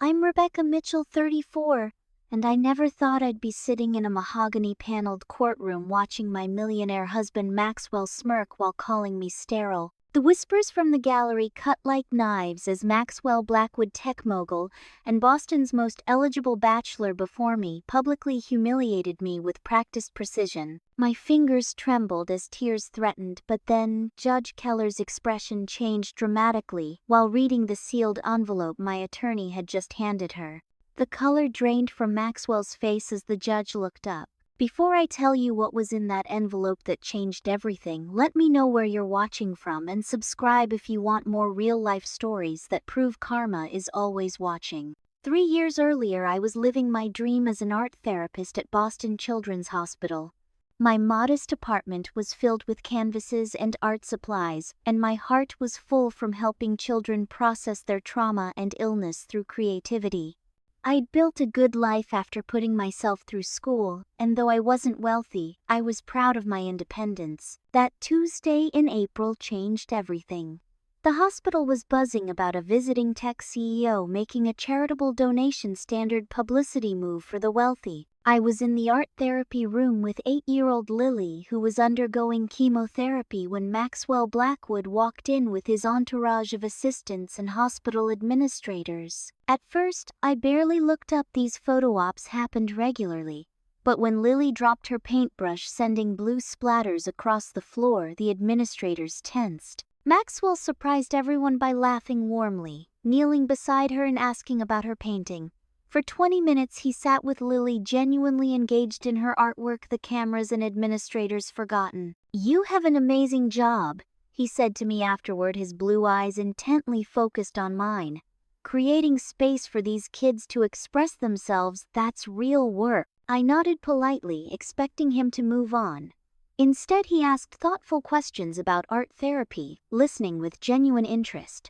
I'm Rebecca Mitchell, 34, and I never thought I'd be sitting in a mahogany-paneled courtroom watching my millionaire husband Maxwell smirk while calling me sterile. The whispers from the gallery cut like knives as Maxwell Blackwood tech mogul and Boston's most eligible bachelor before me publicly humiliated me with practiced precision. My fingers trembled as tears threatened, but then Judge Keller's expression changed dramatically while reading the sealed envelope my attorney had just handed her. The color drained from Maxwell's face as the judge looked up. Before I tell you what was in that envelope that changed everything, let me know where you're watching from and subscribe if you want more real-life stories that prove karma is always watching. 3 years earlier, I was living my dream as an art therapist at Boston Children's Hospital. My modest apartment was filled with canvases and art supplies, and my heart was full from helping children process their trauma and illness through creativity. I'd built a good life after putting myself through school, and though I wasn't wealthy, I was proud of my independence. That Tuesday in April changed everything. The hospital was buzzing about a visiting tech CEO making a charitable donation, standard publicity move for the wealthy. I was in the art therapy room with 8-year-old Lily, who was undergoing chemotherapy, when Maxwell Blackwood walked in with his entourage of assistants and hospital administrators. At first, I barely looked up. These photo ops happened regularly. But when Lily dropped her paintbrush, sending blue splatters across the floor, the administrators tensed. Maxwell surprised everyone by laughing warmly, kneeling beside her and asking about her painting. For 20 minutes he sat with Lily, genuinely engaged in her artwork, the cameras and administrators forgotten. "You have an amazing job," he said to me afterward, his blue eyes intently focused on mine. "Creating space for these kids to express themselves, that's real work." I nodded politely, expecting him to move on. Instead, he asked thoughtful questions about art therapy, listening with genuine interest.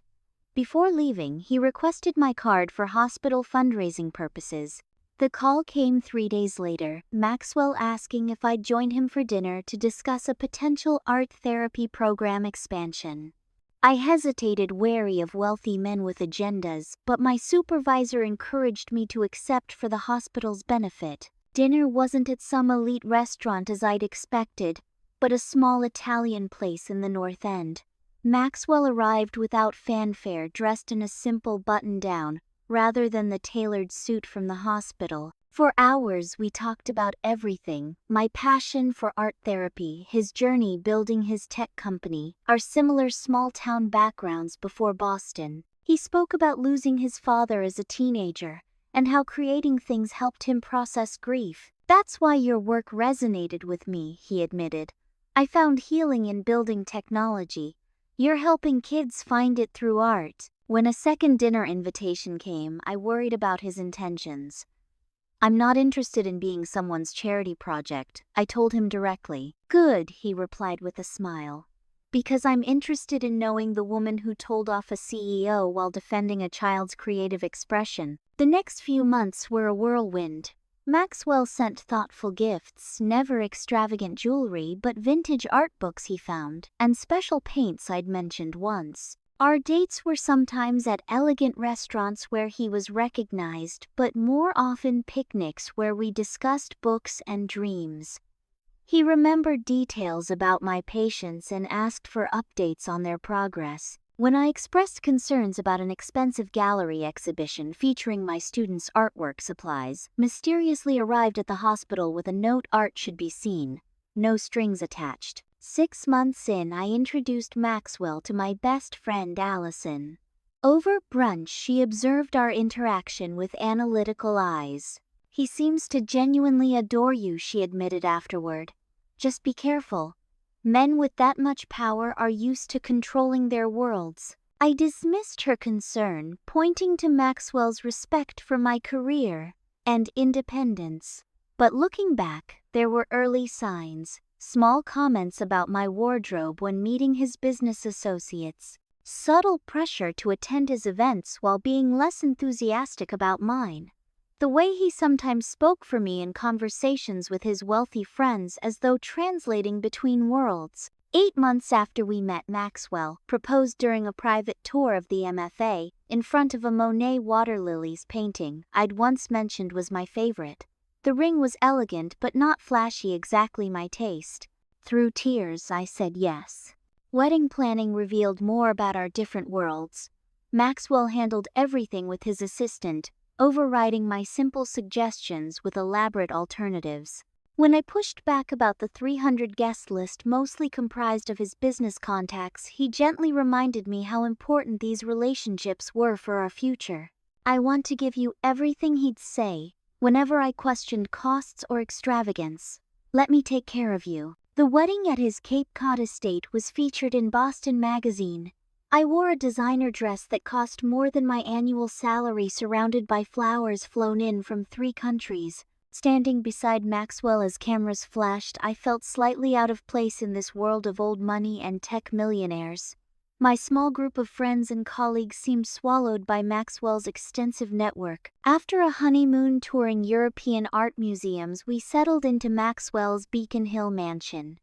Before leaving, he requested my card for hospital fundraising purposes. The call came 3 days later, Maxwell asking if I'd join him for dinner to discuss a potential art therapy program expansion. I hesitated, wary of wealthy men with agendas, but my supervisor encouraged me to accept for the hospital's benefit. Dinner wasn't at some elite restaurant as I'd expected, but a small Italian place in the North End. Maxwell arrived without fanfare, dressed in a simple button-down, rather than the tailored suit from the hospital. For hours we talked about everything: my passion for art therapy, his journey building his tech company, our similar small-town backgrounds before Boston. He spoke about losing his father as a teenager, and how creating things helped him process grief. "That's why your work resonated with me," he admitted. "I found healing in building technology. You're helping kids find it through art." When a second dinner invitation came, I worried about his intentions. "I'm not interested in being someone's charity project," I told him directly. "Good," he replied with a smile. "Because I'm interested in knowing the woman who told off a CEO while defending a child's creative expression." The next few months were a whirlwind. Maxwell sent thoughtful gifts, never extravagant jewelry, but vintage art books he found, and special paints I'd mentioned once. Our dates were sometimes at elegant restaurants where he was recognized, but more often picnics where we discussed books and dreams. He remembered details about my patients and asked for updates on their progress. When I expressed concerns about an expensive gallery exhibition featuring my students' artwork supplies, mysteriously arrived at the hospital with a note: "Art should be seen. No strings attached." 6 months in, I introduced Maxwell to my best friend Allison. Over brunch, she observed our interaction with analytical eyes. "He seems to genuinely adore you," she admitted afterward. "Just be careful. Men with that much power are used to controlling their worlds." I dismissed her concern, pointing to Maxwell's respect for my career and independence. But looking back, there were early signs. Small comments about my wardrobe when meeting his business associates. Subtle pressure to attend his events while being less enthusiastic about mine. The way he sometimes spoke for me in conversations with his wealthy friends, as though translating between worlds. 8 months after we met, Maxwell proposed during a private tour of the MFA in front of a Monet water lilies painting I'd once mentioned was my favorite. The ring was elegant but not flashy, exactly my taste. Through tears, I said yes. Wedding planning revealed more about our different worlds. Maxwell handled everything with his assistant, overriding my simple suggestions with elaborate alternatives. When I pushed back about the 300 guest list mostly comprised of his business contacts, he gently reminded me how important these relationships were for our future. I want to give you everything, he'd say, whenever I questioned costs or extravagance. Let me take care of you. The wedding at his Cape Cod estate was featured in Boston Magazine. I wore a designer dress that cost more than my annual salary, surrounded by flowers flown in from 3 countries. Standing beside Maxwell as cameras flashed, I felt slightly out of place in this world of old money and tech millionaires. My small group of friends and colleagues seemed swallowed by Maxwell's extensive network. After a honeymoon touring European art museums, we settled into Maxwell's Beacon Hill mansion.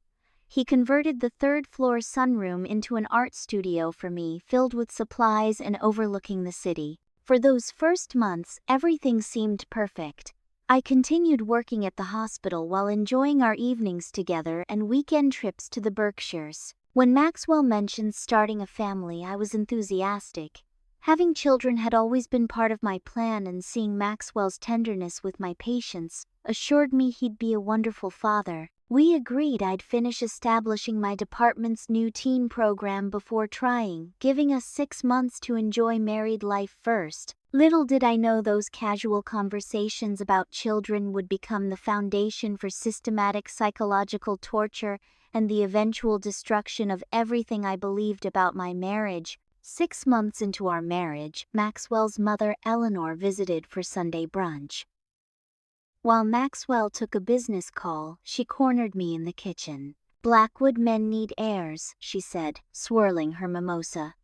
He converted the 3rd-floor sunroom into an art studio for me, filled with supplies and overlooking the city. For those first months, everything seemed perfect. I continued working at the hospital while enjoying our evenings together and weekend trips to the Berkshires. When Maxwell mentioned starting a family, I was enthusiastic. Having children had always been part of my plan, and seeing Maxwell's tenderness with my patients assured me he'd be a wonderful father. We agreed I'd finish establishing my department's new teen program before trying, giving us 6 months to enjoy married life first. Little did I know those casual conversations about children would become the foundation for systematic psychological torture and the eventual destruction of everything I believed about my marriage. 6 months into our marriage, Maxwell's mother, Eleanor, visited for Sunday brunch. While Maxwell took a business call, she cornered me in the kitchen. "Blackwood men need heirs," she said, swirling her mimosa.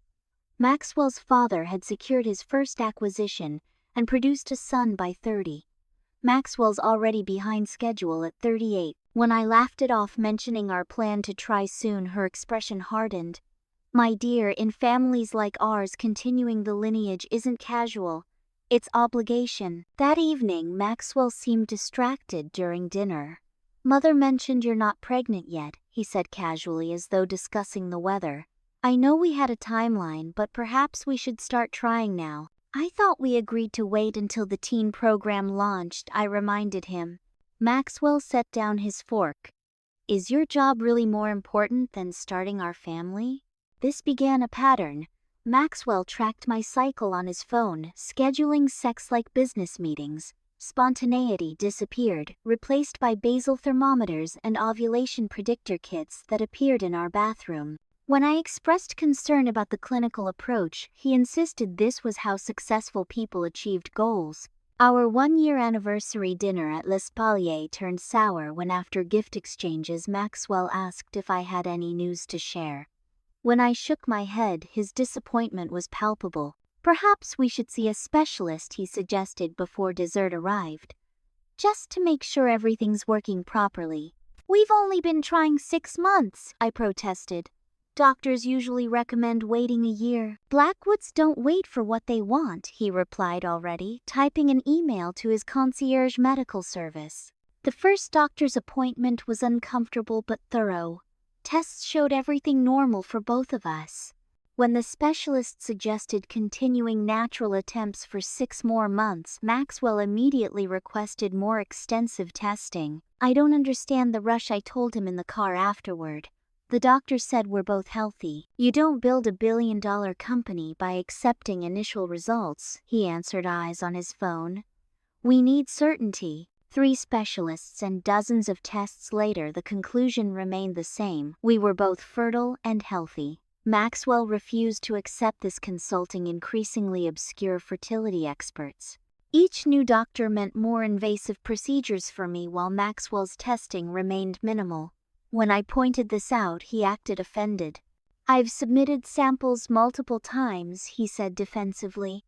Maxwell's father had secured his first acquisition and produced a son by 30. Maxwell's already behind schedule at 38. When I laughed it off, mentioning our plan to try soon, her expression hardened. "My dear, in families like ours, continuing the lineage isn't casual. It's obligation." That evening, Maxwell seemed distracted during dinner. "Mother mentioned you're not pregnant yet," he said casually, as though discussing the weather. "I know we had a timeline, but perhaps we should start trying now." "I thought we agreed to wait until the teen program launched," I reminded him. Maxwell set down his fork. "Is your job really more important than starting our family?" This began a pattern. Maxwell tracked my cycle on his phone, scheduling sex-like business meetings. Spontaneity disappeared, replaced by basal thermometers and ovulation predictor kits that appeared in our bathroom. When I expressed concern about the clinical approach, he insisted this was how successful people achieved goals. Our 1-year anniversary dinner at L'Espalier turned sour when, after gift exchanges, Maxwell asked if I had any news to share. When I shook my head, his disappointment was palpable. "Perhaps we should see a specialist," he suggested before dessert arrived. "Just to make sure everything's working properly." "We've only been trying 6 months, I protested. "Doctors usually recommend waiting a year." "Blackwoods don't wait for what they want," he replied, already typing an email to his concierge medical service. The first doctor's appointment was uncomfortable but thorough. Tests showed everything normal for both of us. When the specialist suggested continuing natural attempts for 6 more months, Maxwell immediately requested more extensive testing. "I don't understand the rush," I told him in the car afterward. "The doctor said we're both healthy." "You don't build a billion-dollar company by accepting initial results," he answered, eyes on his phone. "We need certainty." 3 specialists and dozens of tests later, the conclusion remained the same. We were both fertile and healthy. Maxwell refused to accept this, consulting increasingly obscure fertility experts. Each new doctor meant more invasive procedures for me, while Maxwell's testing remained minimal. When I pointed this out, he acted offended. "I've submitted samples multiple times," he said defensively.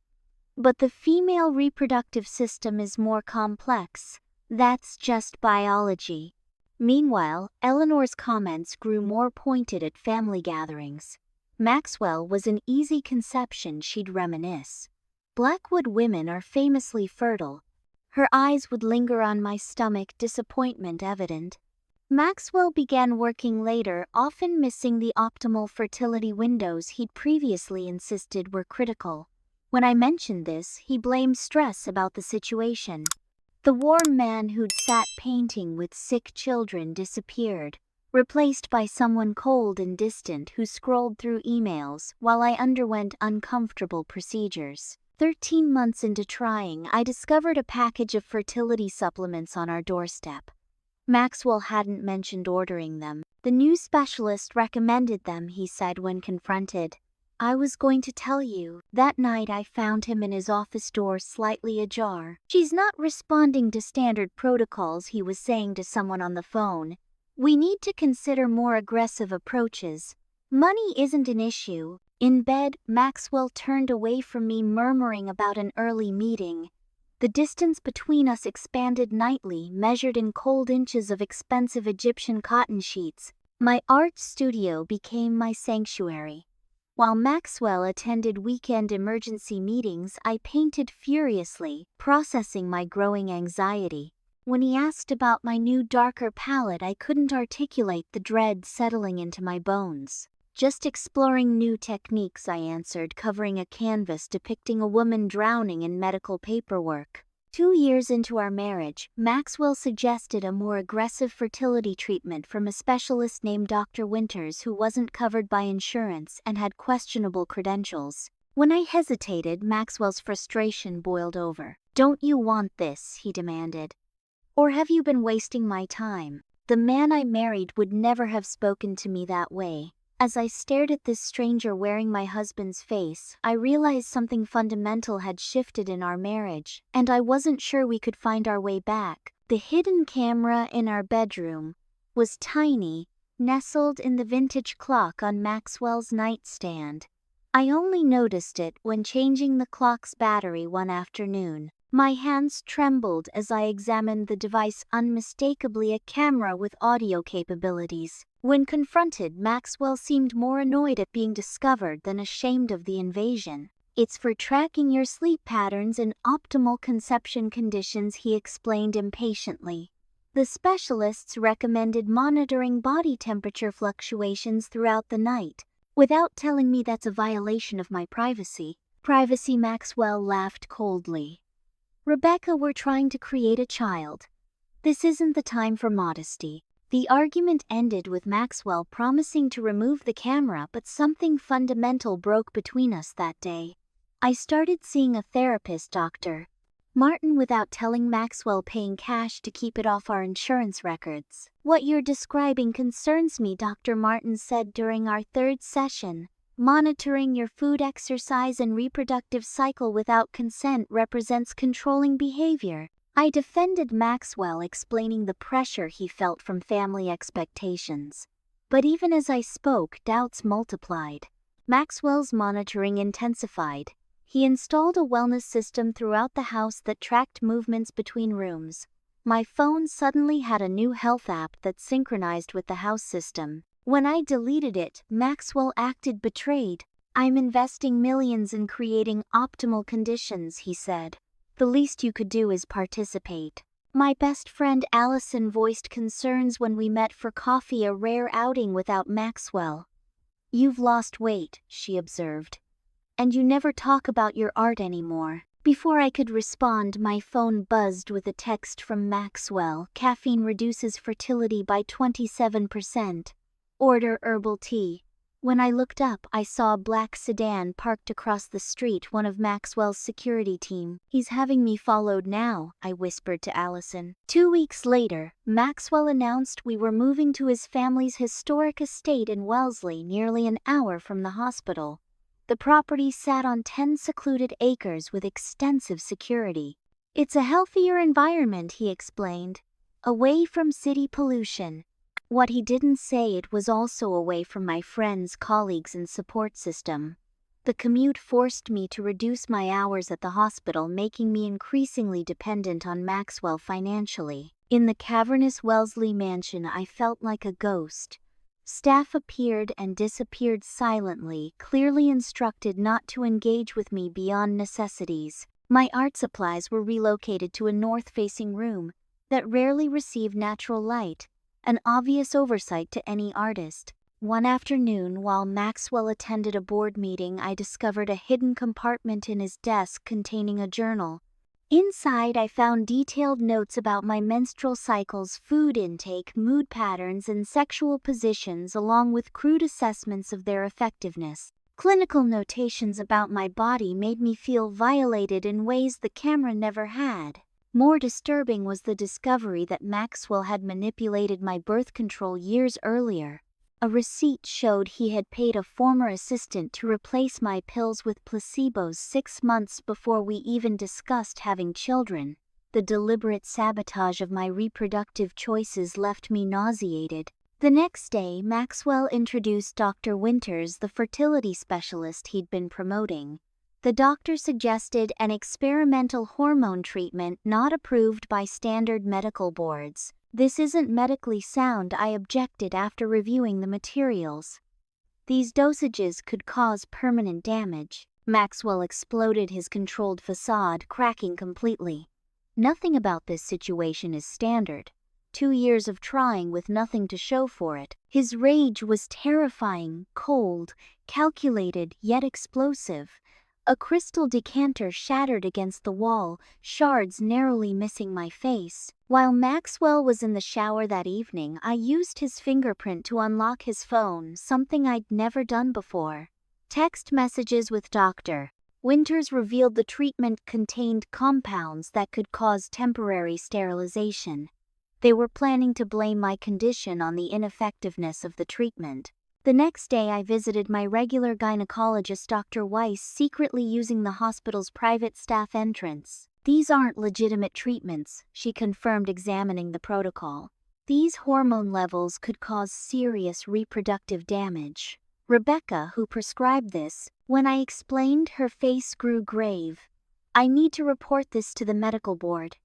"But the female reproductive system is more complex. That's just biology." Meanwhile, Eleanor's comments grew more pointed at family gatherings. Maxwell was an easy conception, she'd reminisce. Blackwood women are famously fertile. Her eyes would linger on my stomach, disappointment evident. Maxwell began working later, often missing the optimal fertility windows he'd previously insisted were critical. When I mentioned this, he blamed stress about the situation. The warm man who'd sat painting with sick children disappeared, replaced by someone cold and distant who scrolled through emails while I underwent uncomfortable procedures. 13 months into trying, I discovered a package of fertility supplements on our doorstep. Maxwell hadn't mentioned ordering them. The new specialist recommended them, he said when confronted. I was going to tell you, that night I found him in his office door slightly ajar. She's not responding to standard protocols, he was saying to someone on the phone. We need to consider more aggressive approaches. Money isn't an issue. In bed, Maxwell turned away from me, murmuring about an early meeting. The distance between us expanded nightly, measured in cold inches of expensive Egyptian cotton sheets. My art studio became my sanctuary. While Maxwell attended weekend emergency meetings, I painted furiously, processing my growing anxiety. When he asked about my new darker palette, I couldn't articulate the dread settling into my bones. Just exploring new techniques, I answered, covering a canvas depicting a woman drowning in medical paperwork. 2 years into our marriage, Maxwell suggested a more aggressive fertility treatment from a specialist named Dr. Winters who wasn't covered by insurance and had questionable credentials. When I hesitated, Maxwell's frustration boiled over. Don't you want this? He demanded. Or have you been wasting my time? The man I married would never have spoken to me that way. As I stared at this stranger wearing my husband's face, I realized something fundamental had shifted in our marriage, and I wasn't sure we could find our way back. The hidden camera in our bedroom was tiny, nestled in the vintage clock on Maxwell's nightstand. I only noticed it when changing the clock's battery one afternoon. My hands trembled as I examined the device, unmistakably a camera with audio capabilities. When confronted, Maxwell seemed more annoyed at being discovered than ashamed of the invasion. It's for tracking your sleep patterns in optimal conception conditions, he explained impatiently. The specialists recommended monitoring body temperature fluctuations throughout the night, without telling me that's a violation of my privacy. Privacy, Maxwell laughed coldly. Rebecca, we're trying to create a child. This isn't the time for modesty. The argument ended with Maxwell promising to remove the camera, but something fundamental broke between us that day. I started seeing a therapist, Dr. Martin, without telling Maxwell, paying cash to keep it off our insurance records. What you're describing concerns me, Dr. Martin said during our 3rd session. Monitoring your food, exercise, and reproductive cycle without consent represents controlling behavior. I defended Maxwell, explaining the pressure he felt from family expectations. But even as I spoke, doubts multiplied. Maxwell's monitoring intensified. He installed a wellness system throughout the house that tracked movements between rooms. My phone suddenly had a new health app that synchronized with the house system. When I deleted it, Maxwell acted betrayed. I'm investing millions in creating optimal conditions, he said. The least you could do is participate. My best friend Allison voiced concerns when we met for coffee, a rare outing without Maxwell. You've lost weight, she observed. And you never talk about your art anymore. Before I could respond, my phone buzzed with a text from Maxwell. Caffeine reduces fertility by 27%. Order herbal tea. When I looked up, I saw a black sedan parked across the street, one of Maxwell's security team. He's having me followed now, I whispered to Allison. 2 weeks later, Maxwell announced we were moving to his family's historic estate in Wellesley, nearly an hour from the hospital. The property sat on 10 secluded acres with extensive security. It's a healthier environment, he explained. Away from city pollution. What he didn't say, it was also away from my friends, colleagues, and support system. The commute forced me to reduce my hours at the hospital, making me increasingly dependent on Maxwell financially. In the cavernous Wellesley mansion, I felt like a ghost. Staff appeared and disappeared silently, clearly instructed not to engage with me beyond necessities. My art supplies were relocated to a north-facing room that rarely received natural light, an obvious oversight to any artist. One afternoon, while Maxwell attended a board meeting, I discovered a hidden compartment in his desk containing a journal. Inside, I found detailed notes about my menstrual cycles, food intake, mood patterns, and sexual positions, along with crude assessments of their effectiveness. Clinical notations about my body made me feel violated in ways the camera never had. More disturbing was the discovery that Maxwell had manipulated my birth control years earlier. A receipt showed he had paid a former assistant to replace my pills with placebos 6 months before we even discussed having children. The deliberate sabotage of my reproductive choices left me nauseated. The next day, Maxwell introduced Dr. Winters, the fertility specialist he'd been promoting. The doctor suggested an experimental hormone treatment not approved by standard medical boards. "This isn't medically sound," I objected after reviewing the materials. "These dosages could cause permanent damage." Maxwell exploded his controlled facade, cracking completely. "Nothing about this situation is standard. 2 years of trying with nothing to show for it." His rage was terrifying, cold, calculated, yet explosive. A crystal decanter shattered against the wall, shards narrowly missing my face. While Maxwell was in the shower that evening, I used his fingerprint to unlock his phone, something I'd never done before. Text messages with Dr. Winters revealed the treatment contained compounds that could cause temporary sterilization. They were planning to blame my condition on the ineffectiveness of the treatment. The next day, I visited my regular gynecologist, Dr. Weiss, secretly using the hospital's private staff entrance. "These aren't legitimate treatments," she confirmed, examining the protocol. "These hormone levels could cause serious reproductive damage." Rebecca, who prescribed this, when I explained, her face grew grave. "I need to report this to the medical board.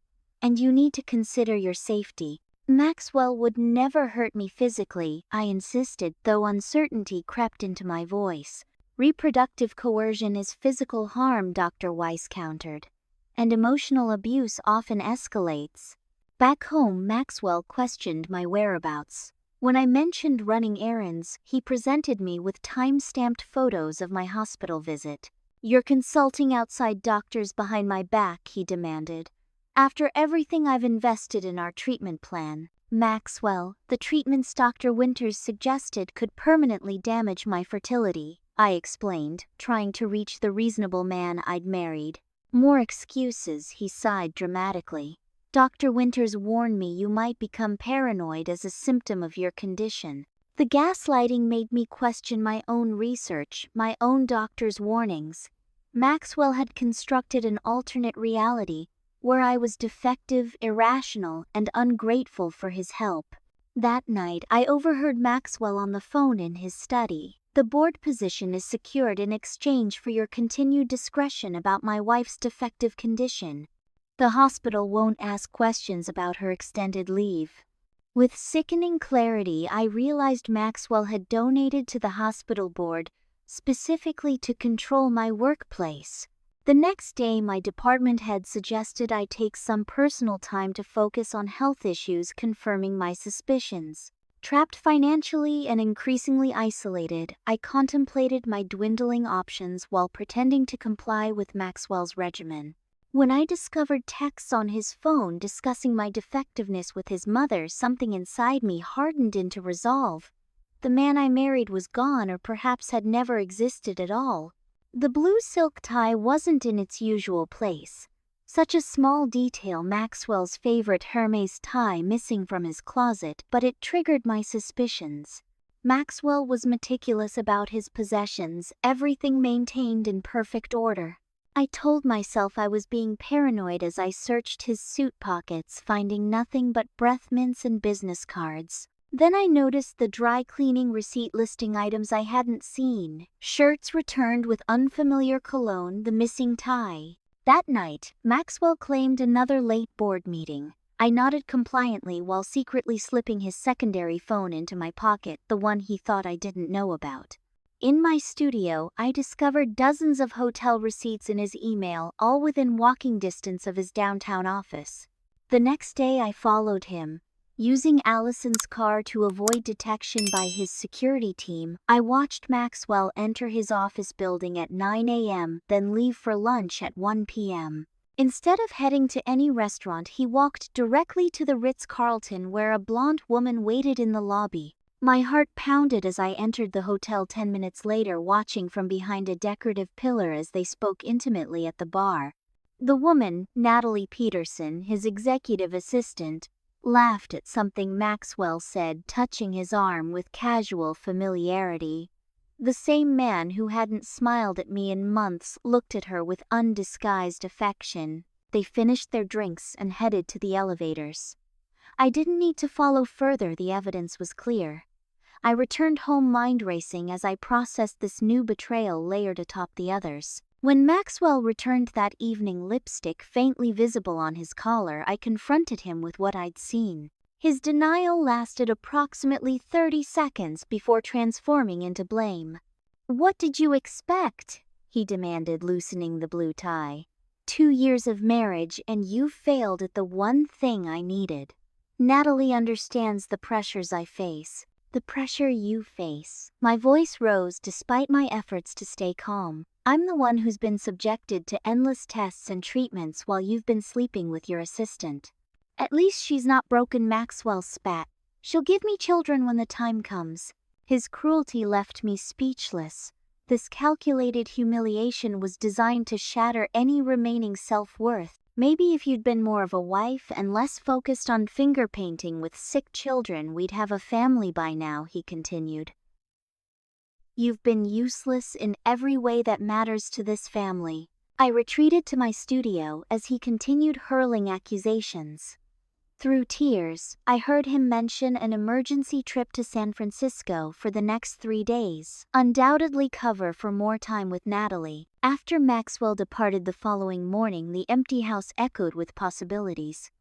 And you need to consider your safety." "Maxwell would never hurt me physically," I insisted, though uncertainty crept into my voice. "Reproductive coercion is physical harm," Dr. Weiss countered. "And emotional abuse often escalates." Back home, Maxwell questioned my whereabouts. When I mentioned running errands, he presented me with time-stamped photos of my hospital visit. "You're consulting outside doctors behind my back," he demanded. "After everything I've invested in our treatment plan." "Maxwell, the treatments Dr. Winters suggested could permanently damage my fertility," I explained, trying to reach the reasonable man I'd married. "More excuses," he sighed dramatically. "Dr. Winters warned me you might become paranoid as a symptom of your condition." The gaslighting made me question my own research, my own doctor's warnings. Maxwell had constructed an alternate reality where I was defective, irrational, and ungrateful for his help. That night, I overheard Maxwell on the phone in his study. "The board position is secured in exchange for your continued discretion about my wife's defective condition. The hospital won't ask questions about her extended leave." With sickening clarity, I realized Maxwell had donated to the hospital board specifically to control my workplace. The next day, my department head suggested I take some personal time to focus on health issues, confirming my suspicions. Trapped financially and increasingly isolated, I contemplated my dwindling options while pretending to comply with Maxwell's regimen. When I discovered texts on his phone discussing my defectiveness with his mother, something inside me hardened into resolve. The man I married was gone, or perhaps had never existed at all. The blue silk tie wasn't in its usual place. Such a small detail, Maxwell's favorite Hermes tie missing from his closet, but it triggered my suspicions. Maxwell was meticulous about his possessions, everything maintained in perfect order. I told myself I was being paranoid as I searched his suit pockets, finding nothing but breath mints and business cards. Then I noticed the dry cleaning receipt listing items I hadn't seen. Shirts returned with unfamiliar cologne, the missing tie. That night, Maxwell claimed another late board meeting. I nodded compliantly while secretly slipping his secondary phone into my pocket, the one he thought I didn't know about. In my studio, I discovered dozens of hotel receipts in his email, all within walking distance of his downtown office. The next day I followed him. Using Allison's car to avoid detection by his security team, I watched Maxwell enter his office building at 9 a.m., then leave for lunch at 1 p.m. Instead of heading to any restaurant, he walked directly to the Ritz-Carlton, where a blonde woman waited in the lobby. My heart pounded as I entered the hotel 10 minutes later, watching from behind a decorative pillar as they spoke intimately at the bar. The woman, Natalie Peterson, his executive assistant, laughed at something Maxwell said, touching his arm with casual familiarity. The same man who hadn't smiled at me in months looked at her with undisguised affection. They finished their drinks and headed to the elevators. I didn't need to follow further, the evidence was clear. I returned home mind racing as I processed this new betrayal layered atop the others. When Maxwell returned that evening, lipstick faintly visible on his collar, I confronted him with what I'd seen. His denial lasted approximately 30 seconds before transforming into blame. "What did you expect?" he demanded, loosening the blue tie. 2 years of marriage and you've failed at the one thing I needed. Natalie understands the pressures I face. The pressure you face. My voice rose despite my efforts to stay calm. I'm the one who's been subjected to endless tests and treatments while you've been sleeping with your assistant. At least she's not broken, Maxwell spat. She'll give me children when the time comes. His cruelty left me speechless. This calculated humiliation was designed to shatter any remaining self-worth. Maybe if you'd been more of a wife and less focused on finger painting with sick children, we'd have a family by now, he continued. You've been useless in every way that matters to this family. I retreated to my studio as he continued hurling accusations. Through tears, I heard him mention an emergency trip to San Francisco for the next 3 days, undoubtedly cover for more time with Natalie. After Maxwell departed the following morning, the empty house echoed with possibilities.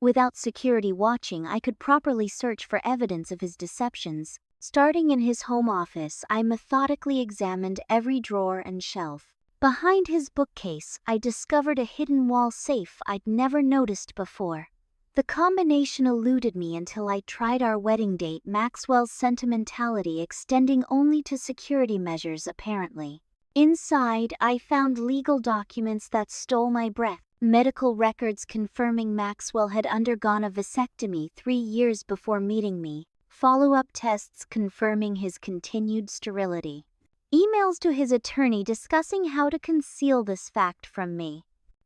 Without security watching, I could properly search for evidence of his deceptions. Starting in his home office, I methodically examined every drawer and shelf. Behind his bookcase, I discovered a hidden wall safe I'd never noticed before. The combination eluded me until I tried our wedding date, Maxwell's sentimentality extending only to security measures apparently. Inside, I found legal documents that stole my breath, medical records confirming Maxwell had undergone a vasectomy 3 years before meeting me, follow-up tests confirming his continued sterility, emails to his attorney discussing how to conceal this fact from me.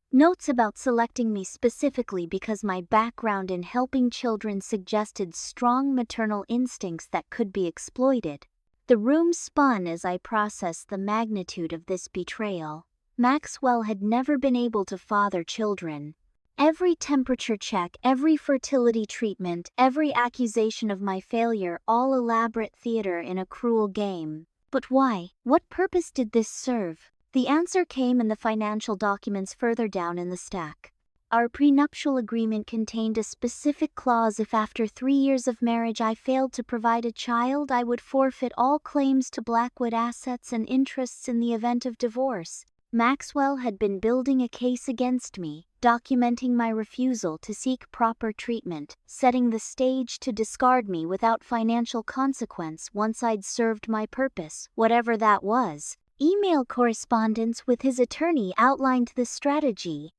Notes about selecting me specifically because my background in helping children suggested strong maternal instincts that could be exploited. The room spun as I processed the magnitude of this betrayal. Maxwell had never been able to father children. Every temperature check, every fertility treatment, every accusation of my failure, all elaborate theater in a cruel game. But why? What purpose did this serve? The answer came in the financial documents further down in the stack. Our prenuptial agreement contained a specific clause: if after 3 years of marriage I failed to provide a child, I would forfeit all claims to Blackwood assets and interests in the event of divorce. Maxwell had been building a case against me, documenting my refusal to seek proper treatment, setting the stage to discard me without financial consequence once I'd served my purpose, whatever that was. Email correspondence with his attorney outlined the strategy.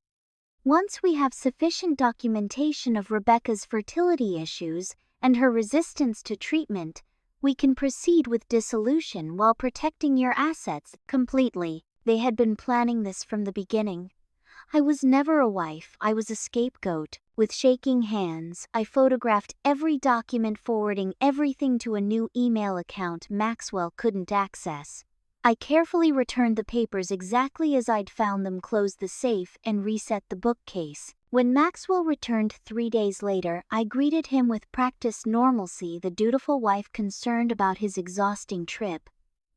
Once we have sufficient documentation of Rebecca's fertility issues and her resistance to treatment, we can proceed with dissolution while protecting your assets completely. They had been planning this from the beginning. I was never a wife, I was a scapegoat. With shaking hands, I photographed every document, forwarding everything to a new email account Maxwell couldn't access. I carefully returned the papers exactly as I'd found them, closed the safe, and reset the bookcase. When Maxwell returned 3 days later, I greeted him with practiced normalcy, the dutiful wife concerned about his exhausting trip.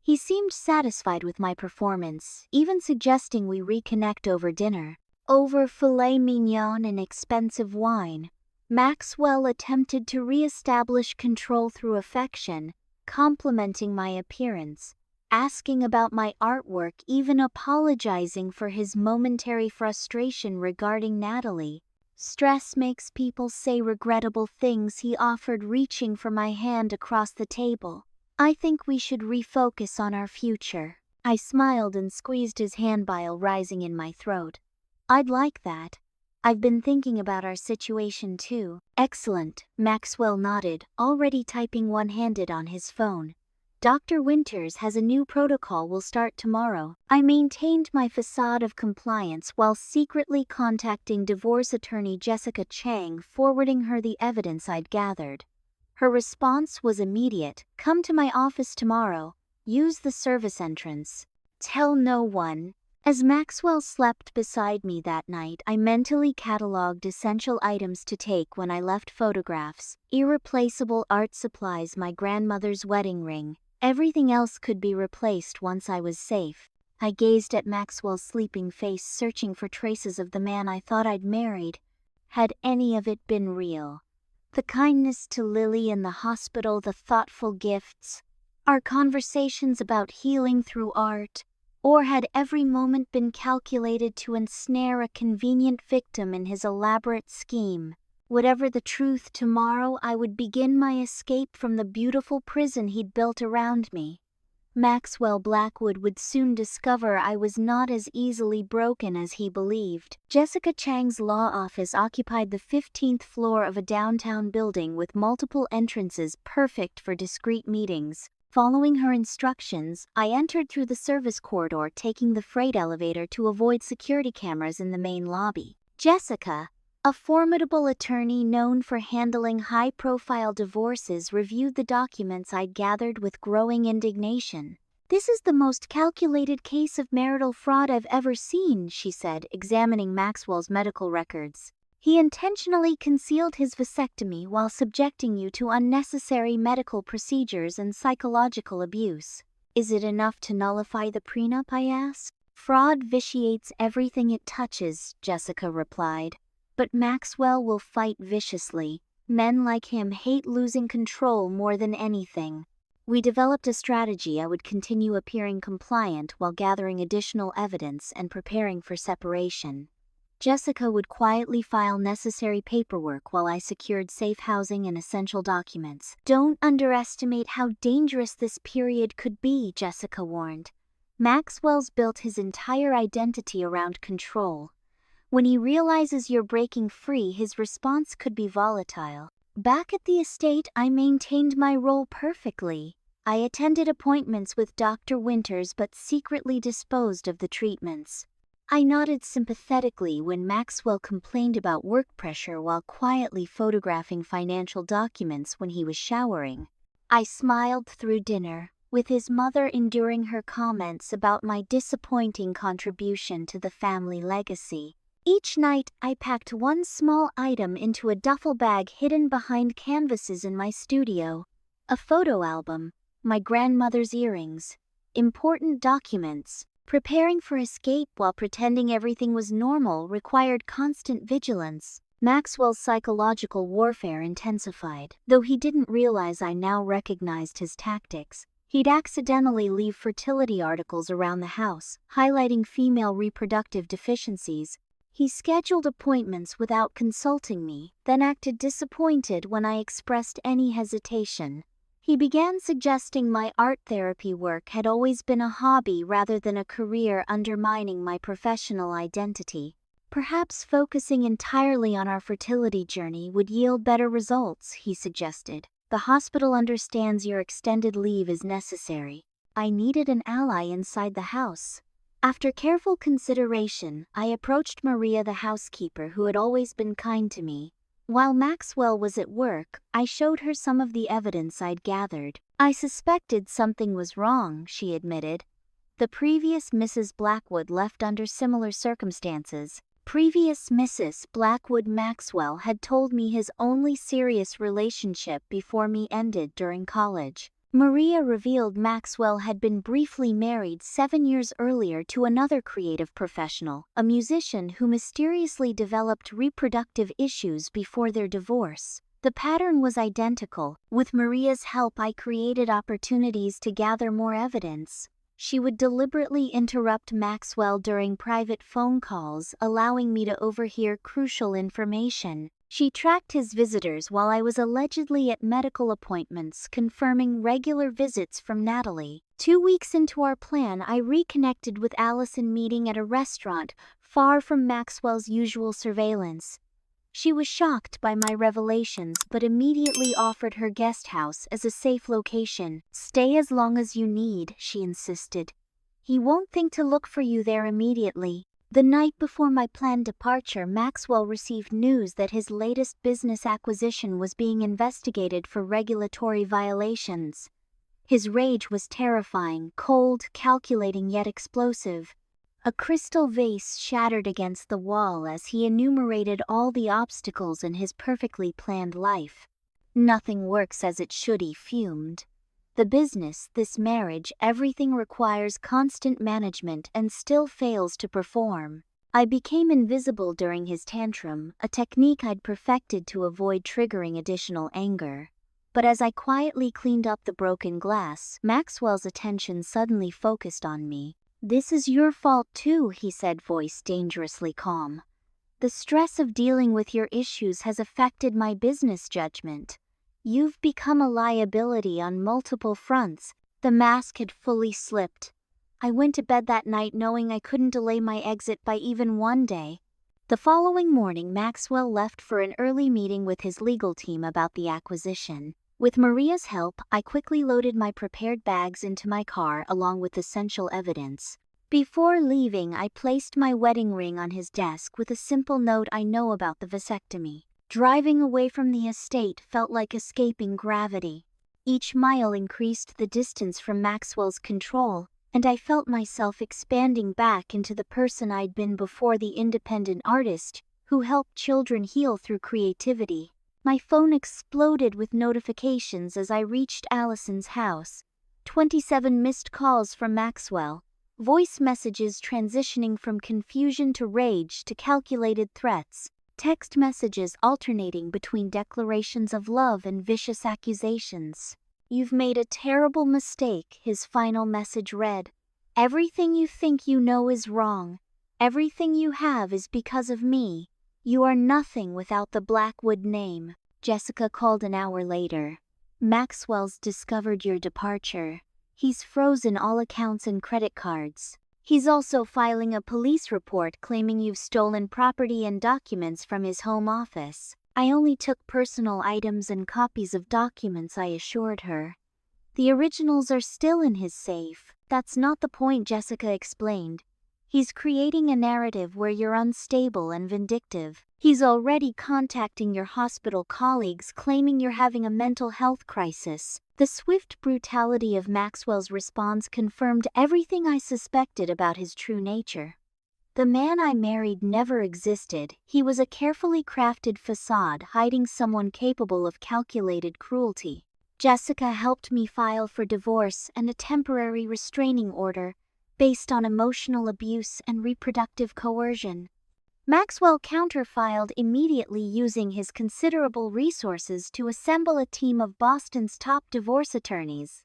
He seemed satisfied with my performance, even suggesting we reconnect over dinner, over filet mignon and expensive wine. Maxwell attempted to re-establish control through affection, complimenting my appearance, asking about my artwork, even apologizing for his momentary frustration regarding Natalie. Stress makes people say regrettable things, he offered, reaching for my hand across the table. I think we should refocus on our future. I smiled and squeezed his hand, bile rising in my throat. I'd like that. I've been thinking about our situation too. Excellent, Maxwell nodded, already typing one-handed on his phone. Dr. Winters has a new protocol, will start tomorrow. I maintained my facade of compliance while secretly contacting divorce attorney Jessica Chang, forwarding her the evidence I'd gathered. Her response was immediate. Come to my office tomorrow. Use the service entrance. Tell no one. As Maxwell slept beside me that night, I mentally cataloged essential items to take when I left: photographs, irreplaceable art supplies, my grandmother's wedding ring. Everything else could be replaced once I was safe. I gazed at Maxwell's sleeping face, searching for traces of the man I thought I'd married. Had any of it been real? The kindness to Lily in the hospital, the thoughtful gifts, our conversations about healing through art. Or had every moment been calculated to ensnare a convenient victim in his elaborate scheme? Whatever the truth, tomorrow I would begin my escape from the beautiful prison he'd built around me. Maxwell Blackwood would soon discover I was not as easily broken as he believed. Jessica Chang's law office occupied the 15th floor of a downtown building with multiple entrances, perfect for discreet meetings. Following her instructions, I entered through the service corridor, taking the freight elevator to avoid security cameras in the main lobby. Jessica, a formidable attorney known for handling high-profile divorces, reviewed the documents I'd gathered with growing indignation. This is the most calculated case of marital fraud I've ever seen, she said, examining Maxwell's medical records. He intentionally concealed his vasectomy while subjecting you to unnecessary medical procedures and psychological abuse. Is it enough to nullify the prenup, I asked? Fraud vitiates everything it touches, Jessica replied. But Maxwell will fight viciously. Men like him hate losing control more than anything. We developed a strategy. I would continue appearing compliant while gathering additional evidence and preparing for separation. Jessica would quietly file necessary paperwork while I secured safe housing and essential documents. Don't underestimate how dangerous this period could be, Jessica warned. Maxwell's built his entire identity around control. When he realizes you're breaking free, his response could be volatile. Back at the estate, I maintained my role perfectly. I attended appointments with Dr. Winters but secretly disposed of the treatments. I nodded sympathetically when Maxwell complained about work pressure while quietly photographing financial documents when he was showering. I smiled through dinner, with his mother enduring her comments about my disappointing contribution to the family legacy. Each night, I packed one small item into a duffel bag hidden behind canvases in my studio. A photo album, my grandmother's earrings, important documents. Preparing for escape while pretending everything was normal required constant vigilance. Maxwell's psychological warfare intensified. Though he didn't realize I now recognized his tactics. He'd accidentally leave fertility articles around the house, highlighting female reproductive deficiencies. He scheduled appointments without consulting me, then acted disappointed when I expressed any hesitation. He began suggesting my art therapy work had always been a hobby rather than a career, undermining my professional identity. Perhaps focusing entirely on our fertility journey would yield better results, he suggested. The hospital understands your extended leave is necessary. I needed an ally inside the house. After careful consideration, I approached Maria, the housekeeper who had always been kind to me. While Maxwell was at work, I showed her some of the evidence I'd gathered. I suspected something was wrong, she admitted. The previous Mrs. Blackwood left under similar circumstances. Previous Mrs. Blackwood Maxwell had told me his only serious relationship before me ended during college. Maria revealed Maxwell had been briefly married 7 years earlier to another creative professional, a musician who mysteriously developed reproductive issues before their divorce. The pattern was identical. With Maria's help, I created opportunities to gather more evidence. She would deliberately interrupt Maxwell during private phone calls, allowing me to overhear crucial information. She tracked his visitors while I was allegedly at medical appointments, confirming regular visits from Natalie. 2 weeks into our plan, I reconnected with Allison, meeting at a restaurant far from Maxwell's usual surveillance. She was shocked by my revelations but immediately offered her guest house as a safe location. "Stay as long as you need," she insisted. "He won't think to look for you there immediately." The night before my planned departure, Maxwell received news that his latest business acquisition was being investigated for regulatory violations. His rage was terrifying, cold, calculating yet explosive. A crystal vase shattered against the wall as he enumerated all the obstacles in his perfectly planned life. "Nothing works as it should," he fumed. "The business, this marriage, everything requires constant management and still fails to perform." I became invisible during his tantrum, a technique I'd perfected to avoid triggering additional anger. But as I quietly cleaned up the broken glass, Maxwell's attention suddenly focused on me. "This is your fault too," he said, voice dangerously calm. "The stress of dealing with your issues has affected my business judgment. You've become a liability on multiple fronts." The mask had fully slipped. I went to bed that night knowing I couldn't delay my exit by even one day. The following morning, Maxwell left for an early meeting with his legal team about the acquisition. With Maria's help, I quickly loaded my prepared bags into my car along with essential evidence. Before leaving, I placed my wedding ring on his desk with a simple note: "I know about the vasectomy." Driving away from the estate felt like escaping gravity. Each mile increased the distance from Maxwell's control, and I felt myself expanding back into the person I'd been before, the independent artist who helped children heal through creativity. My phone exploded with notifications as I reached Allison's house. 27 missed calls from Maxwell, voice messages transitioning from confusion to rage to calculated threats. Text messages alternating between declarations of love and vicious accusations. "You've made a terrible mistake," his final message read. "Everything you think you know is wrong. Everything you have is because of me. You are nothing without the Blackwood name." Jessica called an hour later. "Maxwell's discovered your departure. He's frozen all accounts and credit cards. He's also filing a police report claiming you've stolen property and documents from his home office." I only took personal items and copies of documents, I assured her. "The originals are still in his safe." "That's not the point," Jessica explained. "He's creating a narrative where you're unstable and vindictive. He's already contacting your hospital colleagues, claiming you're having a mental health crisis." The swift brutality of Maxwell's response confirmed everything I suspected about his true nature. The man I married never existed. He was a carefully crafted facade hiding someone capable of calculated cruelty. Jessica helped me file for divorce and a temporary restraining order based on emotional abuse and reproductive coercion. Maxwell counterfiled immediately, using his considerable resources to assemble a team of Boston's top divorce attorneys.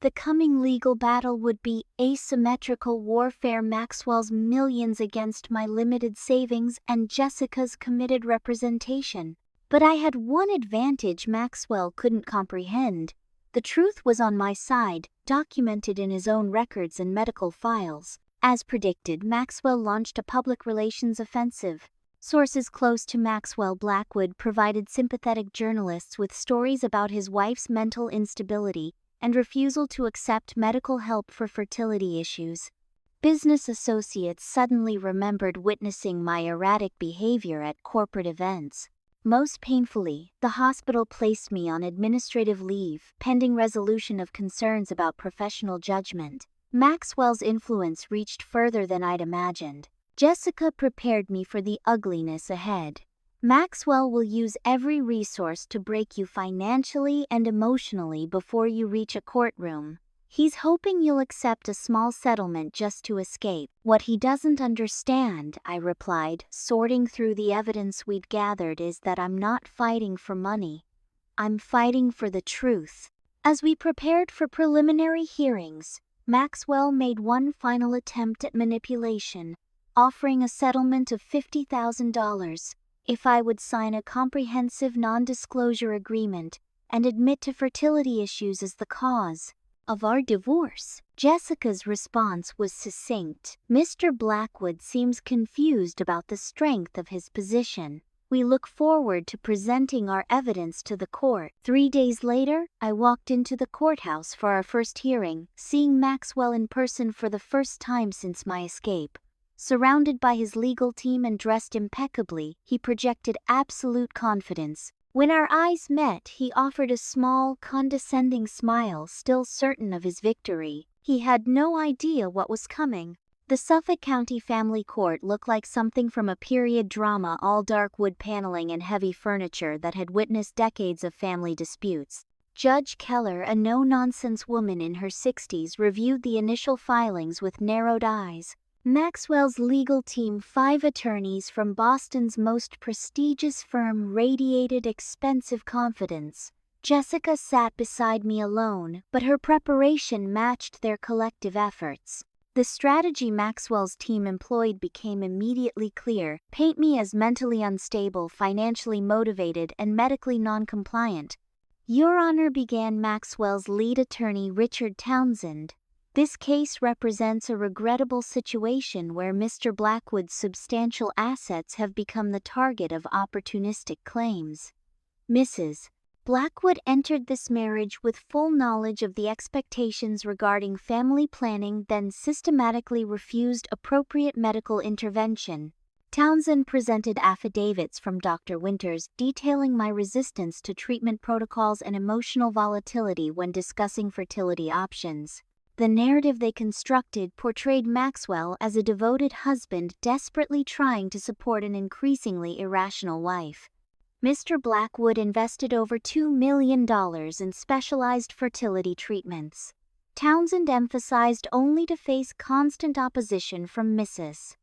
The coming legal battle would be asymmetrical warfare: Maxwell's millions against my limited savings and Jessica's committed representation. But I had one advantage Maxwell couldn't comprehend. The truth was on my side, documented in his own records and medical files. As predicted, Maxwell launched a public relations offensive. Sources close to Maxwell Blackwood provided sympathetic journalists with stories about his wife's mental instability and refusal to accept medical help for fertility issues. Business associates suddenly remembered witnessing my erratic behavior at corporate events. Most painfully, the hospital placed me on administrative leave, pending resolution of concerns about professional judgment. Maxwell's influence reached further than I'd imagined. Jessica prepared me for the ugliness ahead. Maxwell will use every resource to break you financially and emotionally before you reach a courtroom. He's hoping you'll accept a small settlement just to escape. What he doesn't understand, I replied, sorting through the evidence we'd gathered, is that I'm not fighting for money. I'm fighting for the truth. As we prepared for preliminary hearings, Maxwell made one final attempt at manipulation, offering a settlement of $50,000 if I would sign a comprehensive non-disclosure agreement and admit to fertility issues as the cause of our divorce. Jessica's response was succinct. Mr. Blackwood seems confused about the strength of his position. We look forward to presenting our evidence to the court. 3 days later, I walked into the courthouse for our first hearing, seeing Maxwell in person for the first time since my escape. Surrounded by his legal team and dressed impeccably, he projected absolute confidence. When our eyes met, he offered a small, condescending smile, still certain of his victory. He had no idea what was coming. The Suffolk County Family Court looked like something from a period drama, all dark wood paneling and heavy furniture that had witnessed decades of family disputes. Judge Keller, a no-nonsense woman in her 60s, reviewed the initial filings with narrowed eyes. Maxwell's legal team, 5 attorneys from Boston's most prestigious firm, radiated expensive confidence. Jessica sat beside me alone, but her preparation matched their collective efforts. The strategy Maxwell's team employed became immediately clear: paint me as mentally unstable, financially motivated, and medically non-compliant. Your Honor, began Maxwell's lead attorney, Richard Townsend. This case represents a regrettable situation where Mr. Blackwood's substantial assets have become the target of opportunistic claims. Mrs. Blackwood entered this marriage with full knowledge of the expectations regarding family planning, then systematically refused appropriate medical intervention. Townsend presented affidavits from Dr. Winters detailing my resistance to treatment protocols and emotional volatility when discussing fertility options. The narrative they constructed portrayed Maxwell as a devoted husband desperately trying to support an increasingly irrational wife. Mr. Blackwood invested over $2 million in specialized fertility treatments. Townsend emphasized only to face constant opposition from Mrs.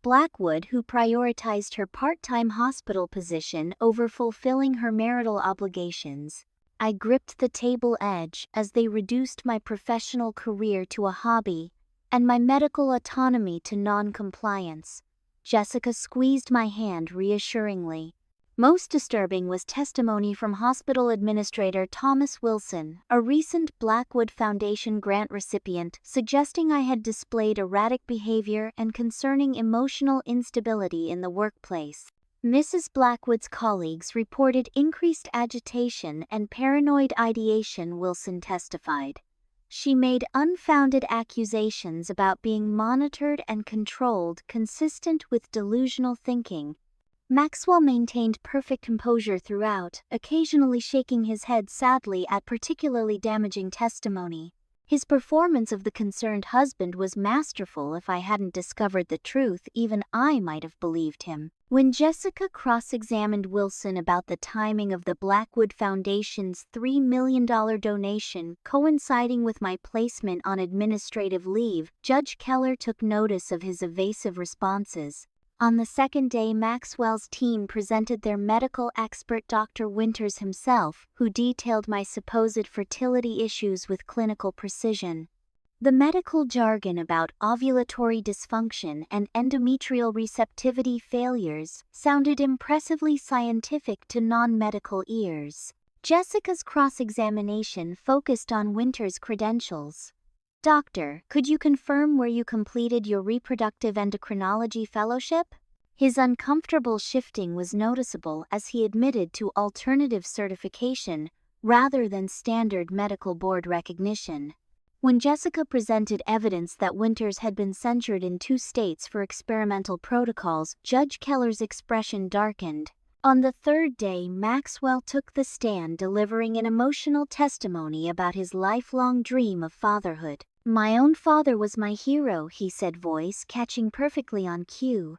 Blackwood, who prioritized her part-time hospital position over fulfilling her marital obligations. I gripped the table edge as they reduced my professional career to a hobby and my medical autonomy to non-compliance. Jessica squeezed my hand reassuringly. Most disturbing was testimony from hospital administrator Thomas Wilson, a recent Blackwood Foundation grant recipient, suggesting I had displayed erratic behavior and concerning emotional instability in the workplace. Mrs. Blackwood's colleagues reported increased agitation and paranoid ideation, Wilson testified. She made unfounded accusations about being monitored and controlled, consistent with delusional thinking. Maxwell maintained perfect composure throughout, occasionally shaking his head sadly at particularly damaging testimony. His performance of the concerned husband was masterful. If I hadn't discovered the truth, even I might have believed him. When Jessica cross-examined Wilson about the timing of the Blackwood Foundation's $3 million donation coinciding with my placement on administrative leave, Judge Keller took notice of his evasive responses. On the second day, Maxwell's team presented their medical expert, Dr. Winters himself, who detailed my supposed fertility issues with clinical precision. The medical jargon about ovulatory dysfunction and endometrial receptivity failures sounded impressively scientific to non-medical ears. Jessica's cross-examination focused on Winters' credentials. Doctor, could you confirm where you completed your reproductive endocrinology fellowship? His uncomfortable shifting was noticeable as he admitted to alternative certification rather than standard medical board recognition. When Jessica presented evidence that Winters had been censured in 2 states for experimental protocols, Judge Keller's expression darkened. On the 3rd day, Maxwell took the stand, delivering an emotional testimony about his lifelong dream of fatherhood. My own father was my hero, he said, voice catching perfectly on cue.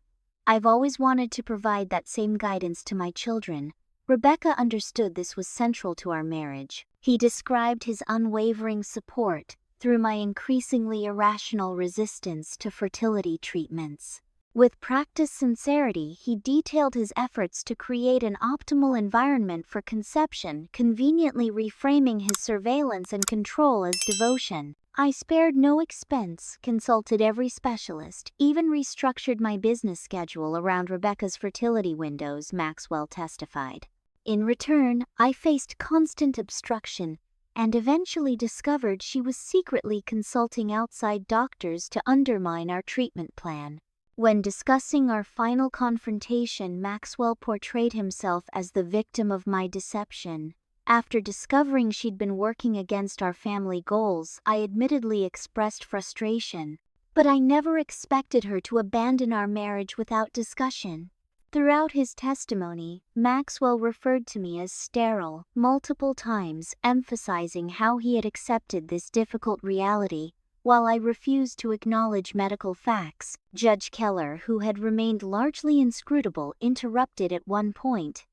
I've always wanted to provide that same guidance to my children. Rebecca understood this was central to our marriage. He described his unwavering support through my increasingly irrational resistance to fertility treatments. With practiced sincerity, he detailed his efforts to create an optimal environment for conception, conveniently reframing his surveillance and control as devotion. I spared no expense, consulted every specialist, even restructured my business schedule around Rebecca's fertility windows, Maxwell testified. In return, I faced constant obstruction and eventually discovered she was secretly consulting outside doctors to undermine our treatment plan. When discussing our final confrontation, Maxwell portrayed himself as the victim of my deception. After discovering she'd been working against our family goals, I admittedly expressed frustration, but I never expected her to abandon our marriage without discussion. Throughout his testimony, Maxwell referred to me as sterile multiple times, emphasizing how he had accepted this difficult reality. While I refused to acknowledge medical facts, Judge Keller, who had remained largely inscrutable, interrupted at one point.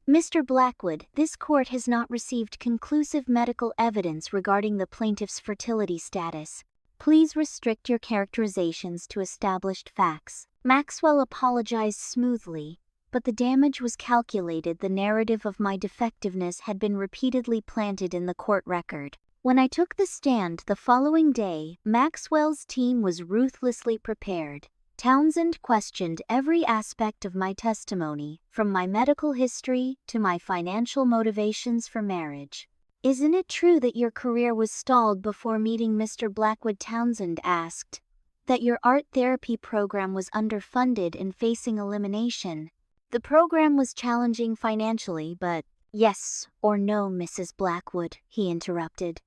Mr. Blackwood, this court has not received conclusive medical evidence regarding the plaintiff's fertility status. Please restrict your characterizations to established facts. Maxwell apologized smoothly, but the damage was calculated. The narrative of my defectiveness had been repeatedly planted in the court record. When I took the stand the following day, Maxwell's team was ruthlessly prepared. Townsend questioned every aspect of my testimony, from my medical history to my financial motivations for marriage. Isn't it true that your career was stalled before meeting Mr. Blackwood? Townsend asked. That your art therapy program was underfunded and facing elimination. The program was challenging financially, but yes or no, Mrs. Blackwood, he interrupted.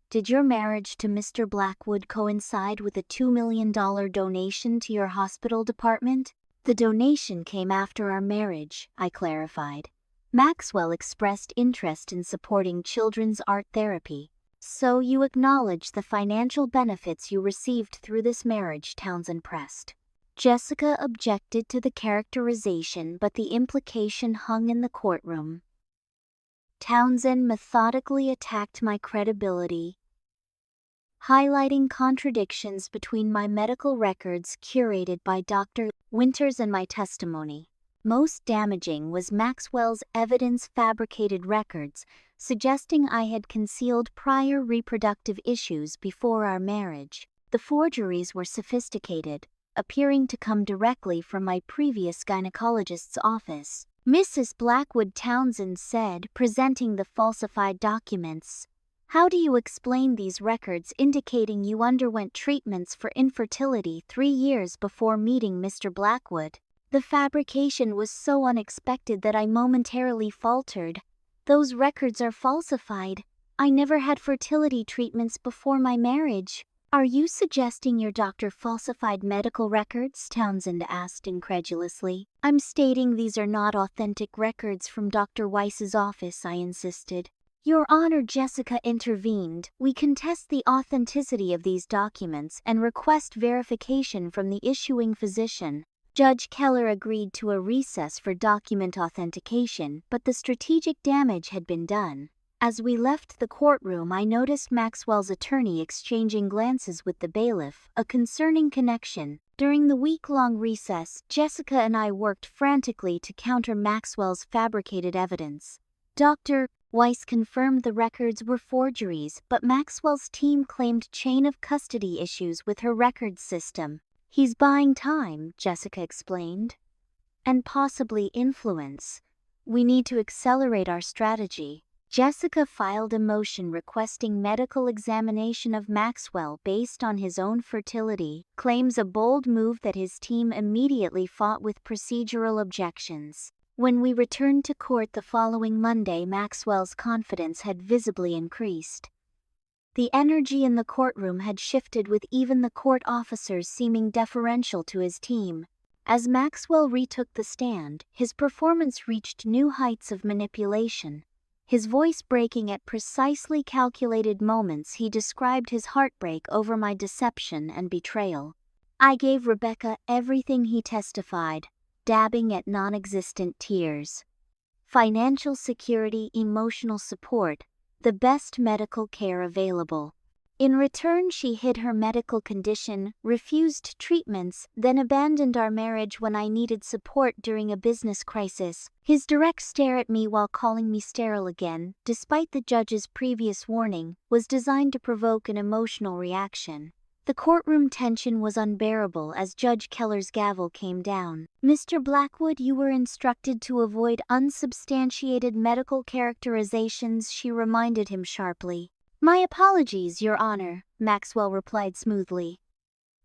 Did your marriage to Mr. Blackwood coincide with a $2 million donation to your hospital department? The donation came after our marriage, I clarified. Maxwell expressed interest in supporting children's art therapy. So you acknowledge the financial benefits you received through this marriage, Townsend pressed. Jessica objected to the characterization, but the implication hung in the courtroom. Townsend methodically attacked my credibility, highlighting contradictions between my medical records curated by Dr. Winters and my testimony. Most damaging was Maxwell's evidence-fabricated records, suggesting I had concealed prior reproductive issues before our marriage. The forgeries were sophisticated, appearing to come directly from my previous gynecologist's office. Mrs. Blackwood, Townsend said, presenting the falsified documents. How do you explain these records indicating you underwent treatments for infertility 3 years before meeting Mr. Blackwood? The fabrication was so unexpected that I momentarily faltered. Those records are falsified. I never had fertility treatments before my marriage. Are you suggesting your doctor falsified medical records? Townsend asked incredulously. I'm stating these are not authentic records from Dr. Weiss's office, I insisted. Your Honor, Jessica intervened. We contest the authenticity of these documents and request verification from the issuing physician. Judge Keller agreed to a recess for document authentication, but the strategic damage had been done. As we left the courtroom, I noticed Maxwell's attorney exchanging glances with the bailiff, a concerning connection. During the week-long recess, Jessica and I worked frantically to counter Maxwell's fabricated evidence. Dr. Weiss confirmed the records were forgeries, but Maxwell's team claimed chain of custody issues with her records system. He's buying time, Jessica explained. And possibly influence. We need to accelerate our strategy. Jessica filed a motion requesting medical examination of Maxwell based on his own fertility, claims a bold move that his team immediately fought with procedural objections. When we returned to court the following Monday, Maxwell's confidence had visibly increased. The energy in the courtroom had shifted, with even the court officers seeming deferential to his team. As Maxwell retook the stand, his performance reached new heights of manipulation. His voice breaking at precisely calculated moments, he described his heartbreak over my deception and betrayal. I gave Rebecca everything, he testified. dabbing at non-existent tears. Financial security, emotional support, the best medical care available. In return, she hid her medical condition, refused treatments, then abandoned our marriage when I needed support during a business crisis. His direct stare at me while calling me sterile again, despite the judge's previous warning, was designed to provoke an emotional reaction. The courtroom tension was unbearable as Judge Keller's gavel came down. "Mr. Blackwood, you were instructed to avoid unsubstantiated medical characterizations," she reminded him sharply. "My apologies, Your Honor," Maxwell replied smoothly.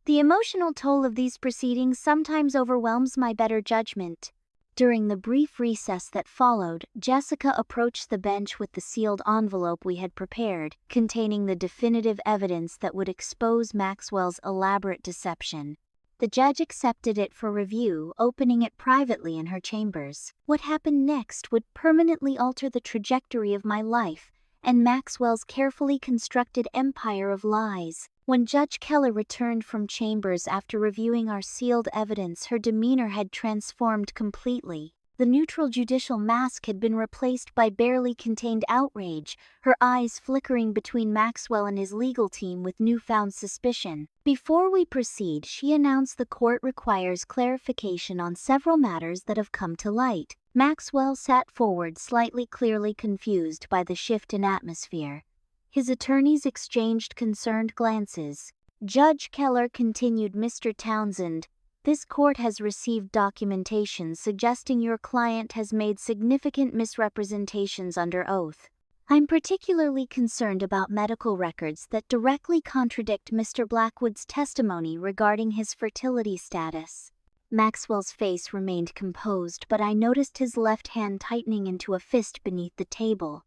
"The emotional toll of these proceedings sometimes overwhelms my better judgment." During the brief recess that followed, Jessica approached the bench with the sealed envelope we had prepared, containing the definitive evidence that would expose Maxwell's elaborate deception. The judge accepted it for review, opening it privately in her chambers. What happened next would permanently alter the trajectory of my life and Maxwell's carefully constructed empire of lies. When Judge Keller returned from chambers after reviewing our sealed evidence, her demeanor had transformed completely. The neutral judicial mask had been replaced by barely contained outrage, her eyes flickering between Maxwell and his legal team with newfound suspicion. "Before we proceed," she announced, "the court requires clarification on several matters that have come to light." Maxwell sat forward, slightly clearly confused by the shift in atmosphere. His attorneys exchanged concerned glances. Judge Keller continued, "Mr. Townsend, this court has received documentation suggesting your client has made significant misrepresentations under oath. I'm particularly concerned about medical records that directly contradict Mr. Blackwood's testimony regarding his fertility status." Maxwell's face remained composed, but I noticed his left hand tightening into a fist beneath the table.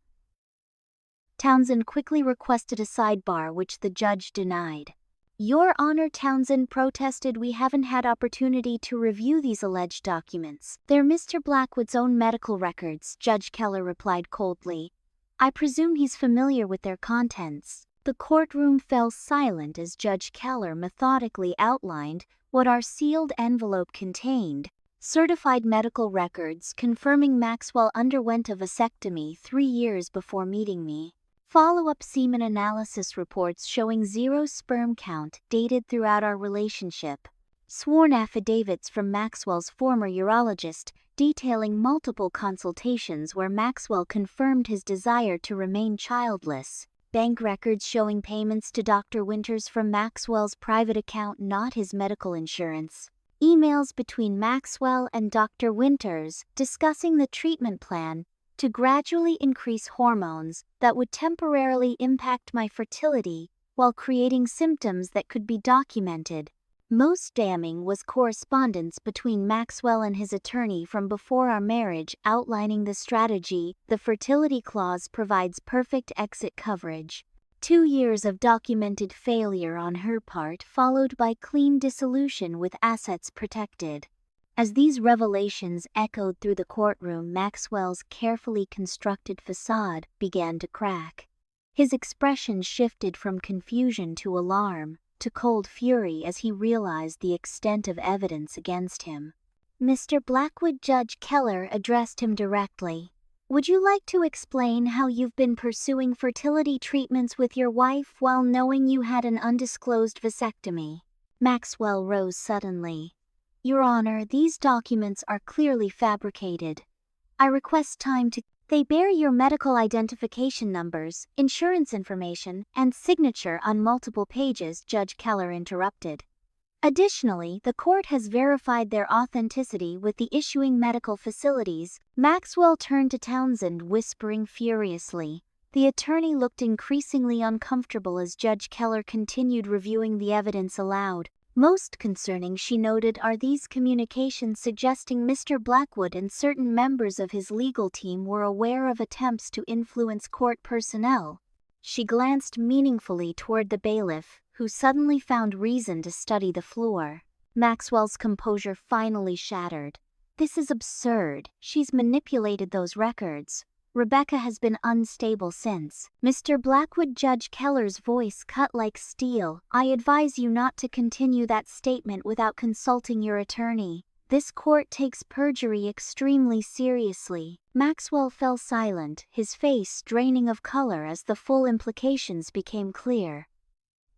Townsend quickly requested a sidebar, which the judge denied. "Your Honor," Townsend protested, "we haven't had opportunity to review these alleged documents. They're Mr. Blackwood's own medical records," Judge Keller replied coldly. "I presume he's familiar with their contents." The courtroom fell silent as Judge Keller methodically outlined what our sealed envelope contained. Certified medical records confirming Maxwell underwent a vasectomy 3 years before meeting me. Follow-up semen analysis reports showing 0 sperm count dated throughout our relationship. Sworn affidavits from Maxwell's former urologist detailing multiple consultations where Maxwell confirmed his desire to remain childless. Bank records showing payments to Dr. Winters from Maxwell's private account, not his medical insurance. Emails between Maxwell and Dr. Winters discussing the treatment plan to gradually increase hormones that would temporarily impact my fertility while creating symptoms that could be documented. Most damning was correspondence between Maxwell and his attorney from before our marriage outlining the strategy. The fertility clause provides perfect exit coverage. 2 years of documented failure on her part, followed by clean dissolution with assets protected. As these revelations echoed through the courtroom, Maxwell's carefully constructed facade began to crack. His expression shifted from confusion to alarm, to cold fury as he realized the extent of evidence against him. "Mr. Blackwood," Judge Keller addressed him directly, "would you like to explain how you've been pursuing fertility treatments with your wife while knowing you had an undisclosed vasectomy?" Maxwell rose suddenly. "Your Honor, these documents are clearly fabricated. I request time to..." "They bear your medical identification numbers, insurance information, and signature on multiple pages," Judge Keller interrupted. "Additionally, the court has verified their authenticity with the issuing medical facilities." Maxwell turned to Townsend, whispering furiously. The attorney looked increasingly uncomfortable as Judge Keller continued reviewing the evidence aloud. "Most concerning," she noted, "are these communications suggesting Mr. Blackwood and certain members of his legal team were aware of attempts to influence court personnel." She glanced meaningfully toward the bailiff, who suddenly found reason to study the floor. Maxwell's composure finally shattered. "This is absurd. She's manipulated those records. Rebecca has been unstable since." "Mr. Blackwood," Judge Keller's voice cut like steel, "I advise you not to continue that statement without consulting your attorney." This court takes perjury extremely seriously. Maxwell fell silent, his face draining of color as the full implications became clear.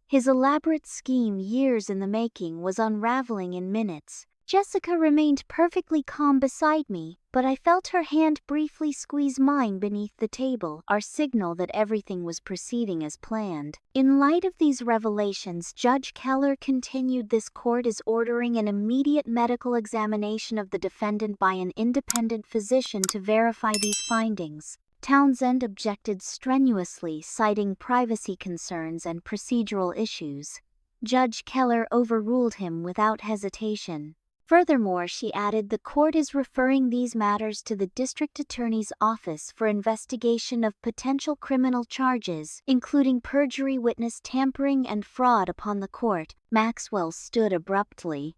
His elaborate scheme, years in the making, was unraveling in minutes. Jessica remained perfectly calm beside me, but I felt her hand briefly squeeze mine beneath the table, our signal that everything was proceeding as planned. In light of these revelations, Judge Keller continued, "This court is ordering an immediate medical examination of the defendant by an independent physician to verify these findings." Townsend objected strenuously, citing privacy concerns and procedural issues. Judge Keller overruled him without hesitation. Furthermore, she added, "The court is referring these matters to the district attorney's office for investigation of potential criminal charges, including perjury, witness tampering, and fraud upon the court." Maxwell stood abruptly.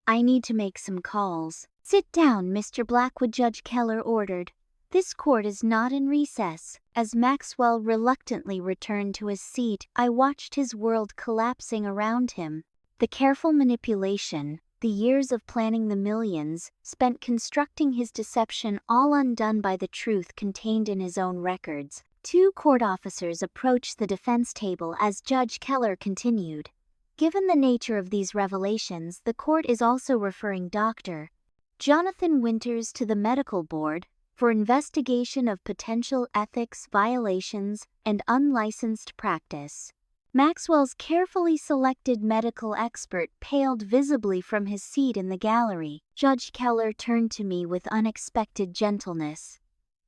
"I need to make some calls." "Sit down, Mr. Blackwood," Judge Keller ordered. "This court is not in recess." As Maxwell reluctantly returned to his seat, I watched his world collapsing around him. The careful manipulation, the years of planning, the millions spent constructing his deception, all undone by the truth contained in his own records. Two court officers approached the defense table as Judge Keller continued. "Given the nature of these revelations, the court is also referring Dr. Jonathan Winters to the medical board for investigation of potential ethics violations and unlicensed practice." Maxwell's carefully selected medical expert paled visibly from his seat in the gallery. Judge Keller turned to me with unexpected gentleness.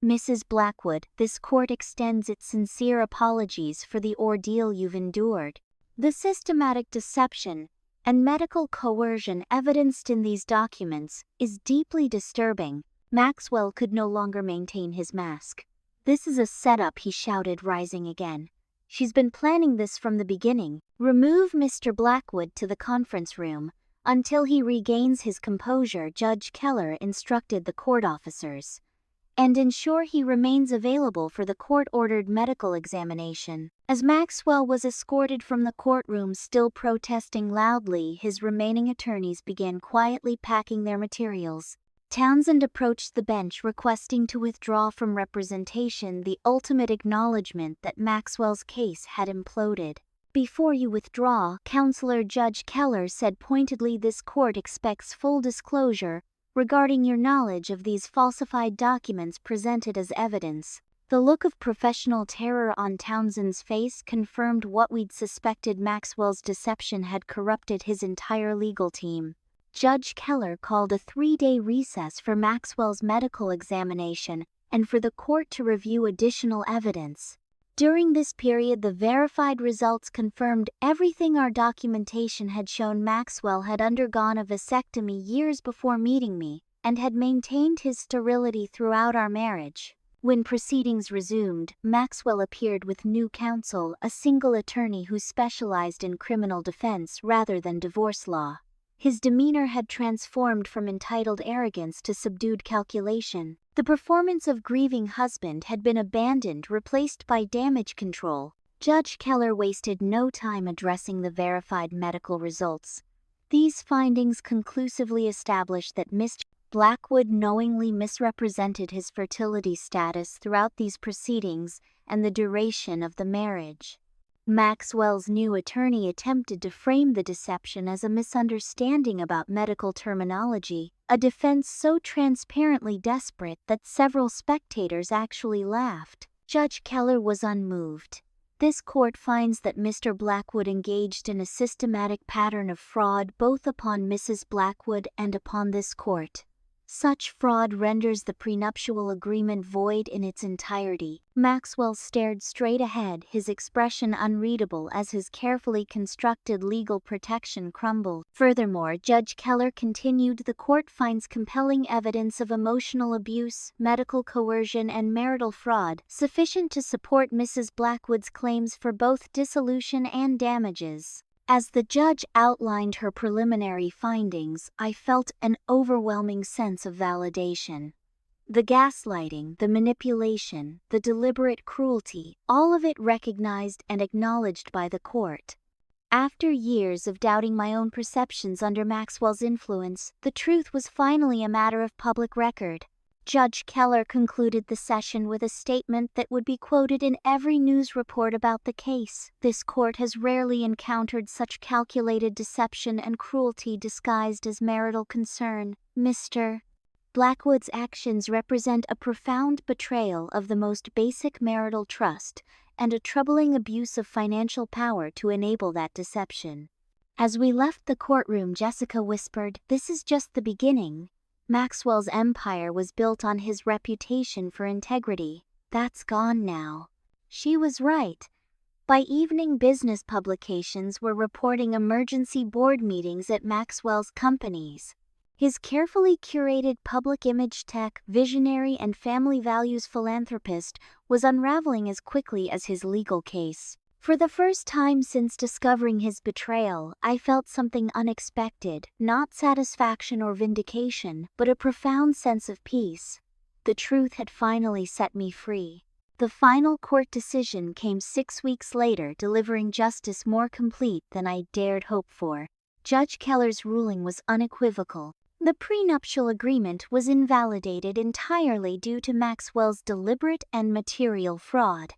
"Mrs. Blackwood, this court extends its sincere apologies for the ordeal you've endured. The systematic deception and medical coercion evidenced in these documents is deeply disturbing." Maxwell could no longer maintain his mask. "This is a setup," he shouted, rising again. "She's been planning this from the beginning. Remove Mr. Blackwood to the conference room until he regains his composure," Judge Keller instructed the court officers, "and ensure he remains available for the court-ordered medical examination." As Maxwell was escorted from the courtroom, still protesting loudly, his remaining attorneys began quietly packing their materials. Townsend approached the bench, requesting to withdraw from representation, the ultimate acknowledgement that Maxwell's case had imploded. "Before you withdraw, Counselor," Judge Keller said pointedly, "this court expects full disclosure regarding your knowledge of these falsified documents presented as evidence." The look of professional terror on Townsend's face confirmed what we'd suspected. Maxwell's deception had corrupted his entire legal team. Judge Keller called a 3-day recess for Maxwell's medical examination and for the court to review additional evidence. During this period, the verified results confirmed everything our documentation had shown. Maxwell had undergone a vasectomy years before meeting me and had maintained his sterility throughout our marriage. When proceedings resumed, Maxwell appeared with new counsel, a single attorney who specialized in criminal defense rather than divorce law. His demeanor had transformed from entitled arrogance to subdued calculation. The performance of grieving husband had been abandoned, replaced by damage control. Judge Keller wasted no time addressing the verified medical results. These findings conclusively established that Mr. Blackwood knowingly misrepresented his fertility status throughout these proceedings and the duration of the marriage. Maxwell's new attorney attempted to frame the deception as a misunderstanding about medical terminology, a defense so transparently desperate that several spectators actually laughed. Judge Keller was unmoved. "This court finds that Mr. Blackwood engaged in a systematic pattern of fraud both upon Mrs. Blackwood and upon this court. Such fraud renders the prenuptial agreement void in its entirety." Maxwell stared straight ahead, his expression unreadable as his carefully constructed legal protection crumbled. Furthermore, Judge Keller continued, "The court finds compelling evidence of emotional abuse, medical coercion, and marital fraud, sufficient to support Mrs. Blackwood's claims for both dissolution and damages." As the judge outlined her preliminary findings, I felt an overwhelming sense of validation. The gaslighting, the manipulation, the deliberate cruelty, all of it recognized and acknowledged by the court. After years of doubting my own perceptions under Maxwell's influence, the truth was finally a matter of public record. Judge Keller concluded the session with a statement that would be quoted in every news report about the case. This court has rarely encountered such calculated deception and cruelty disguised as marital concern. Mr. Blackwood's actions represent a profound betrayal of the most basic marital trust and a troubling abuse of financial power to enable that deception. As we left the courtroom, Jessica whispered, "This is just the beginning." Maxwell's empire was built on his reputation for integrity. That's gone now. She was right. By evening, business publications were reporting emergency board meetings at Maxwell's companies. His carefully curated public image tech, visionary and family values philanthropist was unraveling as quickly as his legal case. For the first time since discovering his betrayal, I felt something unexpected, not satisfaction or vindication, but a profound sense of peace. The truth had finally set me free. The final court decision came 6 weeks later, delivering justice more complete than I dared hope for. Judge Keller's ruling was unequivocal. The prenuptial agreement was invalidated entirely due to Maxwell's deliberate and material fraud.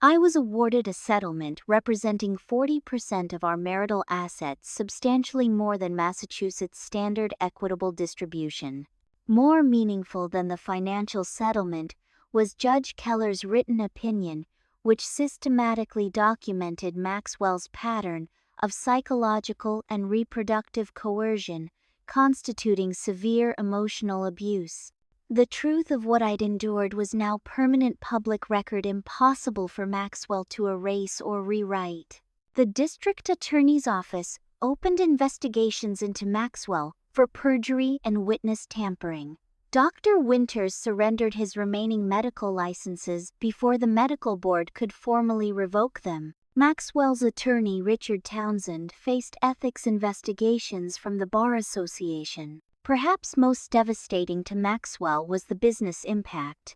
I was awarded a settlement representing 40% of our marital assets, substantially more than Massachusetts' standard equitable distribution. More meaningful than the financial settlement was Judge Keller's written opinion, which systematically documented Maxwell's pattern of psychological and reproductive coercion, constituting severe emotional abuse. The truth of what I'd endured was now permanent public record, impossible for Maxwell to erase or rewrite. The district attorney's office opened investigations into Maxwell for perjury and witness tampering. Dr. Winters surrendered his remaining medical licenses before the medical board could formally revoke them. Maxwell's attorney, Richard Townsend, faced ethics investigations from the Bar Association. Perhaps most devastating to Maxwell was the business impact.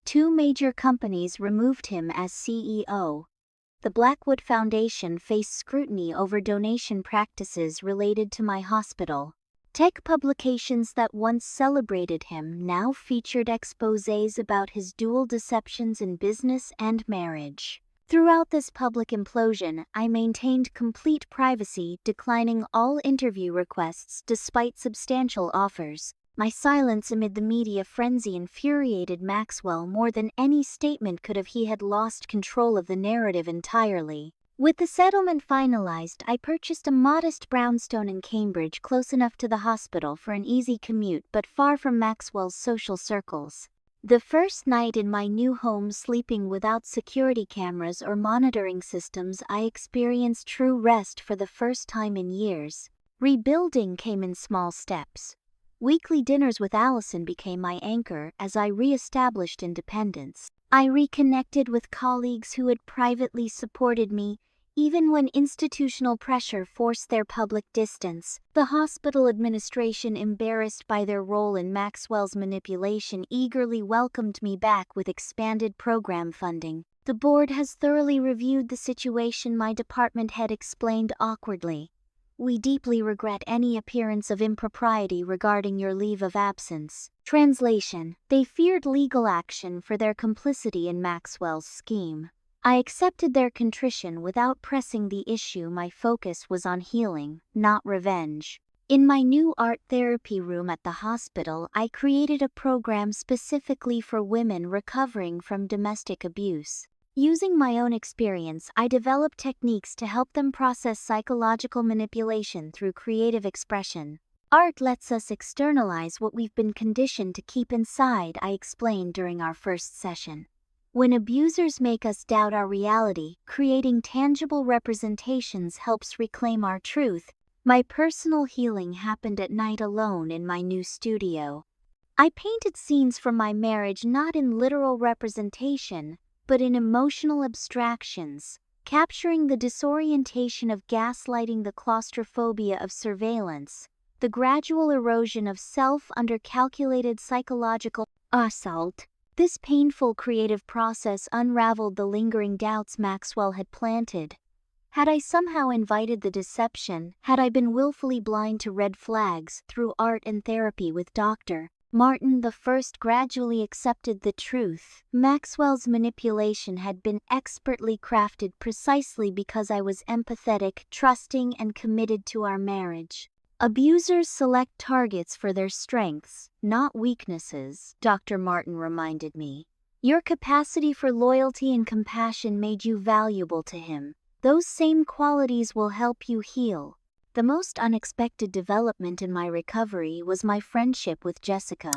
2 major companies removed him as CEO. The Blackwood Foundation faced scrutiny over donation practices related to my hospital. Tech publications that once celebrated him now featured exposés about his dual deceptions in business and marriage. Throughout this public implosion, I maintained complete privacy, declining all interview requests despite substantial offers. My silence amid the media frenzy infuriated Maxwell more than any statement could have. He had lost control of the narrative entirely. With the settlement finalized, I purchased a modest brownstone in Cambridge, close enough to the hospital for an easy commute but far from Maxwell's social circles. The first night in my new home, sleeping without security cameras or monitoring systems, I experienced true rest for the first time in years. Rebuilding came in small steps. Weekly dinners with Allison became my anchor as I re-established independence. I reconnected with colleagues who had privately supported me, even when institutional pressure forced their public distance. The hospital administration, embarrassed by their role in Maxwell's manipulation, eagerly welcomed me back with expanded program funding. "The board has thoroughly reviewed the situation," my department head explained awkwardly. "We deeply regret any appearance of impropriety regarding your leave of absence." Translation: they feared legal action for their complicity in Maxwell's scheme. I accepted their contrition without pressing the issue. My focus was on healing, not revenge. In my new art therapy room at the hospital, I created a program specifically for women recovering from domestic abuse. Using my own experience, I developed techniques to help them process psychological manipulation through creative expression. "Art lets us externalize what we've been conditioned to keep inside," I explained during our first session. "When abusers make us doubt our reality, creating tangible representations helps reclaim our truth." My personal healing happened at night, alone in my new studio. I painted scenes from my marriage, not in literal representation, but in emotional abstractions, capturing the disorientation of gaslighting, the claustrophobia of surveillance, the gradual erosion of self under calculated psychological assault. This painful creative process unraveled the lingering doubts Maxwell had planted. Had I somehow invited the deception? Had I been willfully blind to red flags? Through art and therapy with Dr. Martin I gradually accepted the truth. Maxwell's manipulation had been expertly crafted precisely because I was empathetic, trusting, and committed to our marriage. Abusers select targets for their strengths, not weaknesses, Dr. Martin reminded me. Your capacity for loyalty and compassion made you valuable to him. Those same qualities will help you heal. The most unexpected development in my recovery was my friendship with Jessica.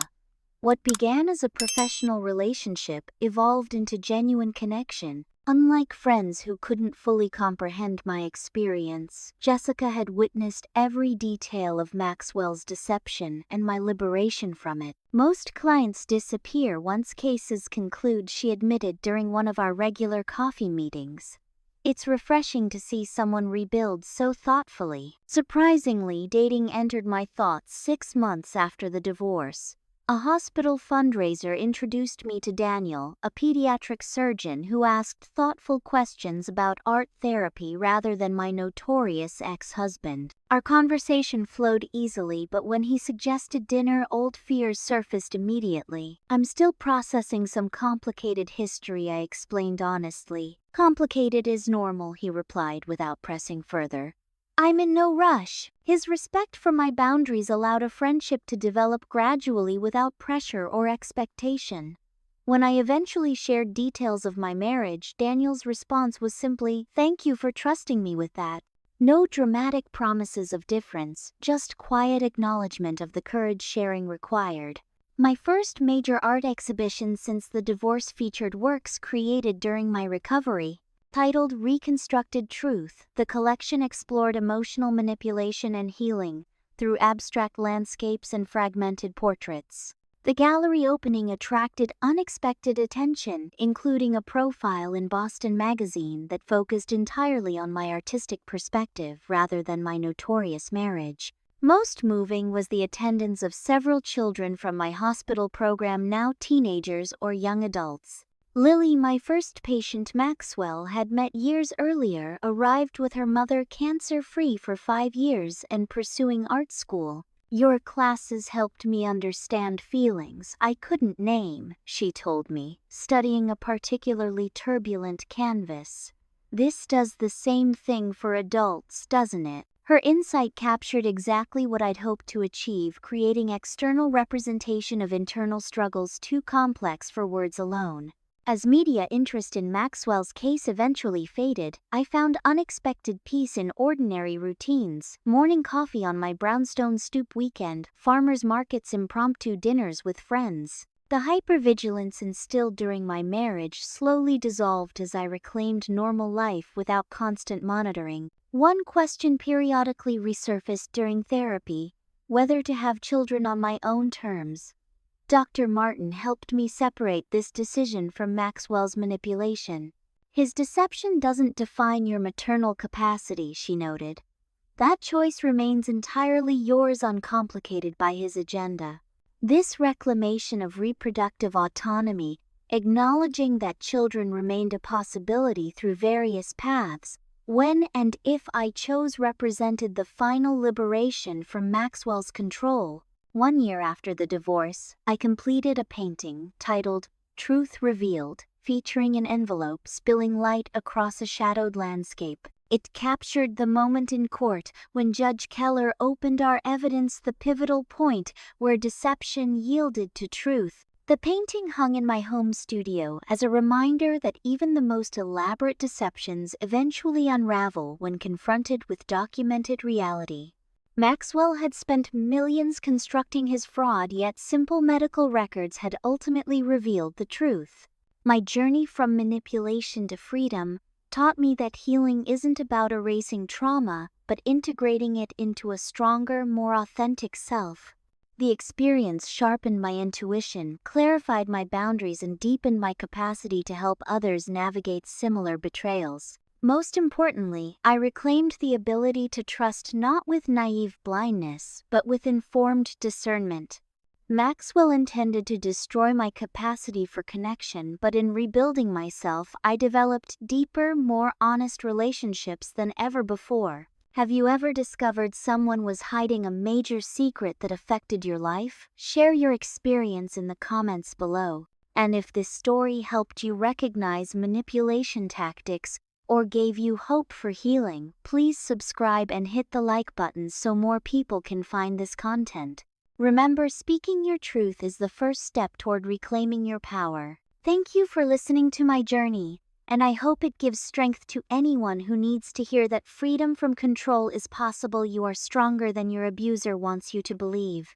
What began as a professional relationship evolved into genuine connection. Unlike friends who couldn't fully comprehend my experience, Jessica had witnessed every detail of Maxwell's deception and my liberation from it. Most clients disappear once cases conclude, she admitted during one of our regular coffee meetings. It's refreshing to see someone rebuild so thoughtfully. Surprisingly, dating entered my thoughts 6 months after the divorce. A hospital fundraiser introduced me to Daniel, a pediatric surgeon who asked thoughtful questions about art therapy rather than my notorious ex-husband. Our conversation flowed easily, but when he suggested dinner, old fears surfaced immediately. I'm still processing some complicated history, I explained honestly. Complicated is normal, he replied without pressing further. I'm in no rush. His respect for my boundaries allowed a friendship to develop gradually without pressure or expectation. When I eventually shared details of my marriage, Daniel's response was simply, "Thank you for trusting me with that." No dramatic promises of difference, just quiet acknowledgement of the courage sharing required. My first major art exhibition since the divorce featured works created during my recovery. Titled Reconstructed Truth, the collection explored emotional manipulation and healing through abstract landscapes and fragmented portraits. The gallery opening attracted unexpected attention, including a profile in Boston Magazine that focused entirely on my artistic perspective rather than my notorious marriage. Most moving was the attendance of several children from my hospital program, now teenagers or young adults. Lily, my first patient Maxwell had met years earlier, arrived with her mother cancer-free for 5 years and pursuing art school. "Your classes helped me understand feelings I couldn't name," she told me, studying a particularly turbulent canvas. "This does the same thing for adults, doesn't it?" Her insight captured exactly what I'd hoped to achieve, creating external representation of internal struggles too complex for words alone. As media interest in Maxwell's case eventually faded, I found unexpected peace in ordinary routines: morning coffee on my brownstone stoop weekend, farmers markets, impromptu dinners with friends. The hypervigilance instilled during my marriage slowly dissolved as I reclaimed normal life without constant monitoring. One question periodically resurfaced during therapy: whether to have children on my own terms. Dr. Martin helped me separate this decision from Maxwell's manipulation. "His deception doesn't define your maternal capacity," she noted. "That choice remains entirely yours, uncomplicated by his agenda." This reclamation of reproductive autonomy, acknowledging that children remained a possibility through various paths, when and if I chose, represented the final liberation from Maxwell's control. 1 year after the divorce, I completed a painting titled Truth Revealed, featuring an envelope spilling light across a shadowed landscape. It captured the moment in court when Judge Keller opened our evidence, the pivotal point where deception yielded to truth. The painting hung in my home studio as a reminder that even the most elaborate deceptions eventually unravel when confronted with documented reality. Maxwell had spent millions constructing his fraud, yet simple medical records had ultimately revealed the truth. My journey from manipulation to freedom taught me that healing isn't about erasing trauma, but integrating it into a stronger, more authentic self. The experience sharpened my intuition, clarified my boundaries, and deepened my capacity to help others navigate similar betrayals. Most importantly, I reclaimed the ability to trust not with naive blindness, but with informed discernment. Maxwell intended to destroy my capacity for connection, but in rebuilding myself, I developed deeper, more honest relationships than ever before. Have you ever discovered someone was hiding a major secret that affected your life? Share your experience in the comments below. And if this story helped you recognize manipulation tactics or gave you hope for healing, please subscribe and hit the like button so more people can find this content. Remember, speaking your truth is the first step toward reclaiming your power. Thank you for listening to my journey, and I hope it gives strength to anyone who needs to hear that freedom from control is possible. You are stronger than your abuser wants you to believe.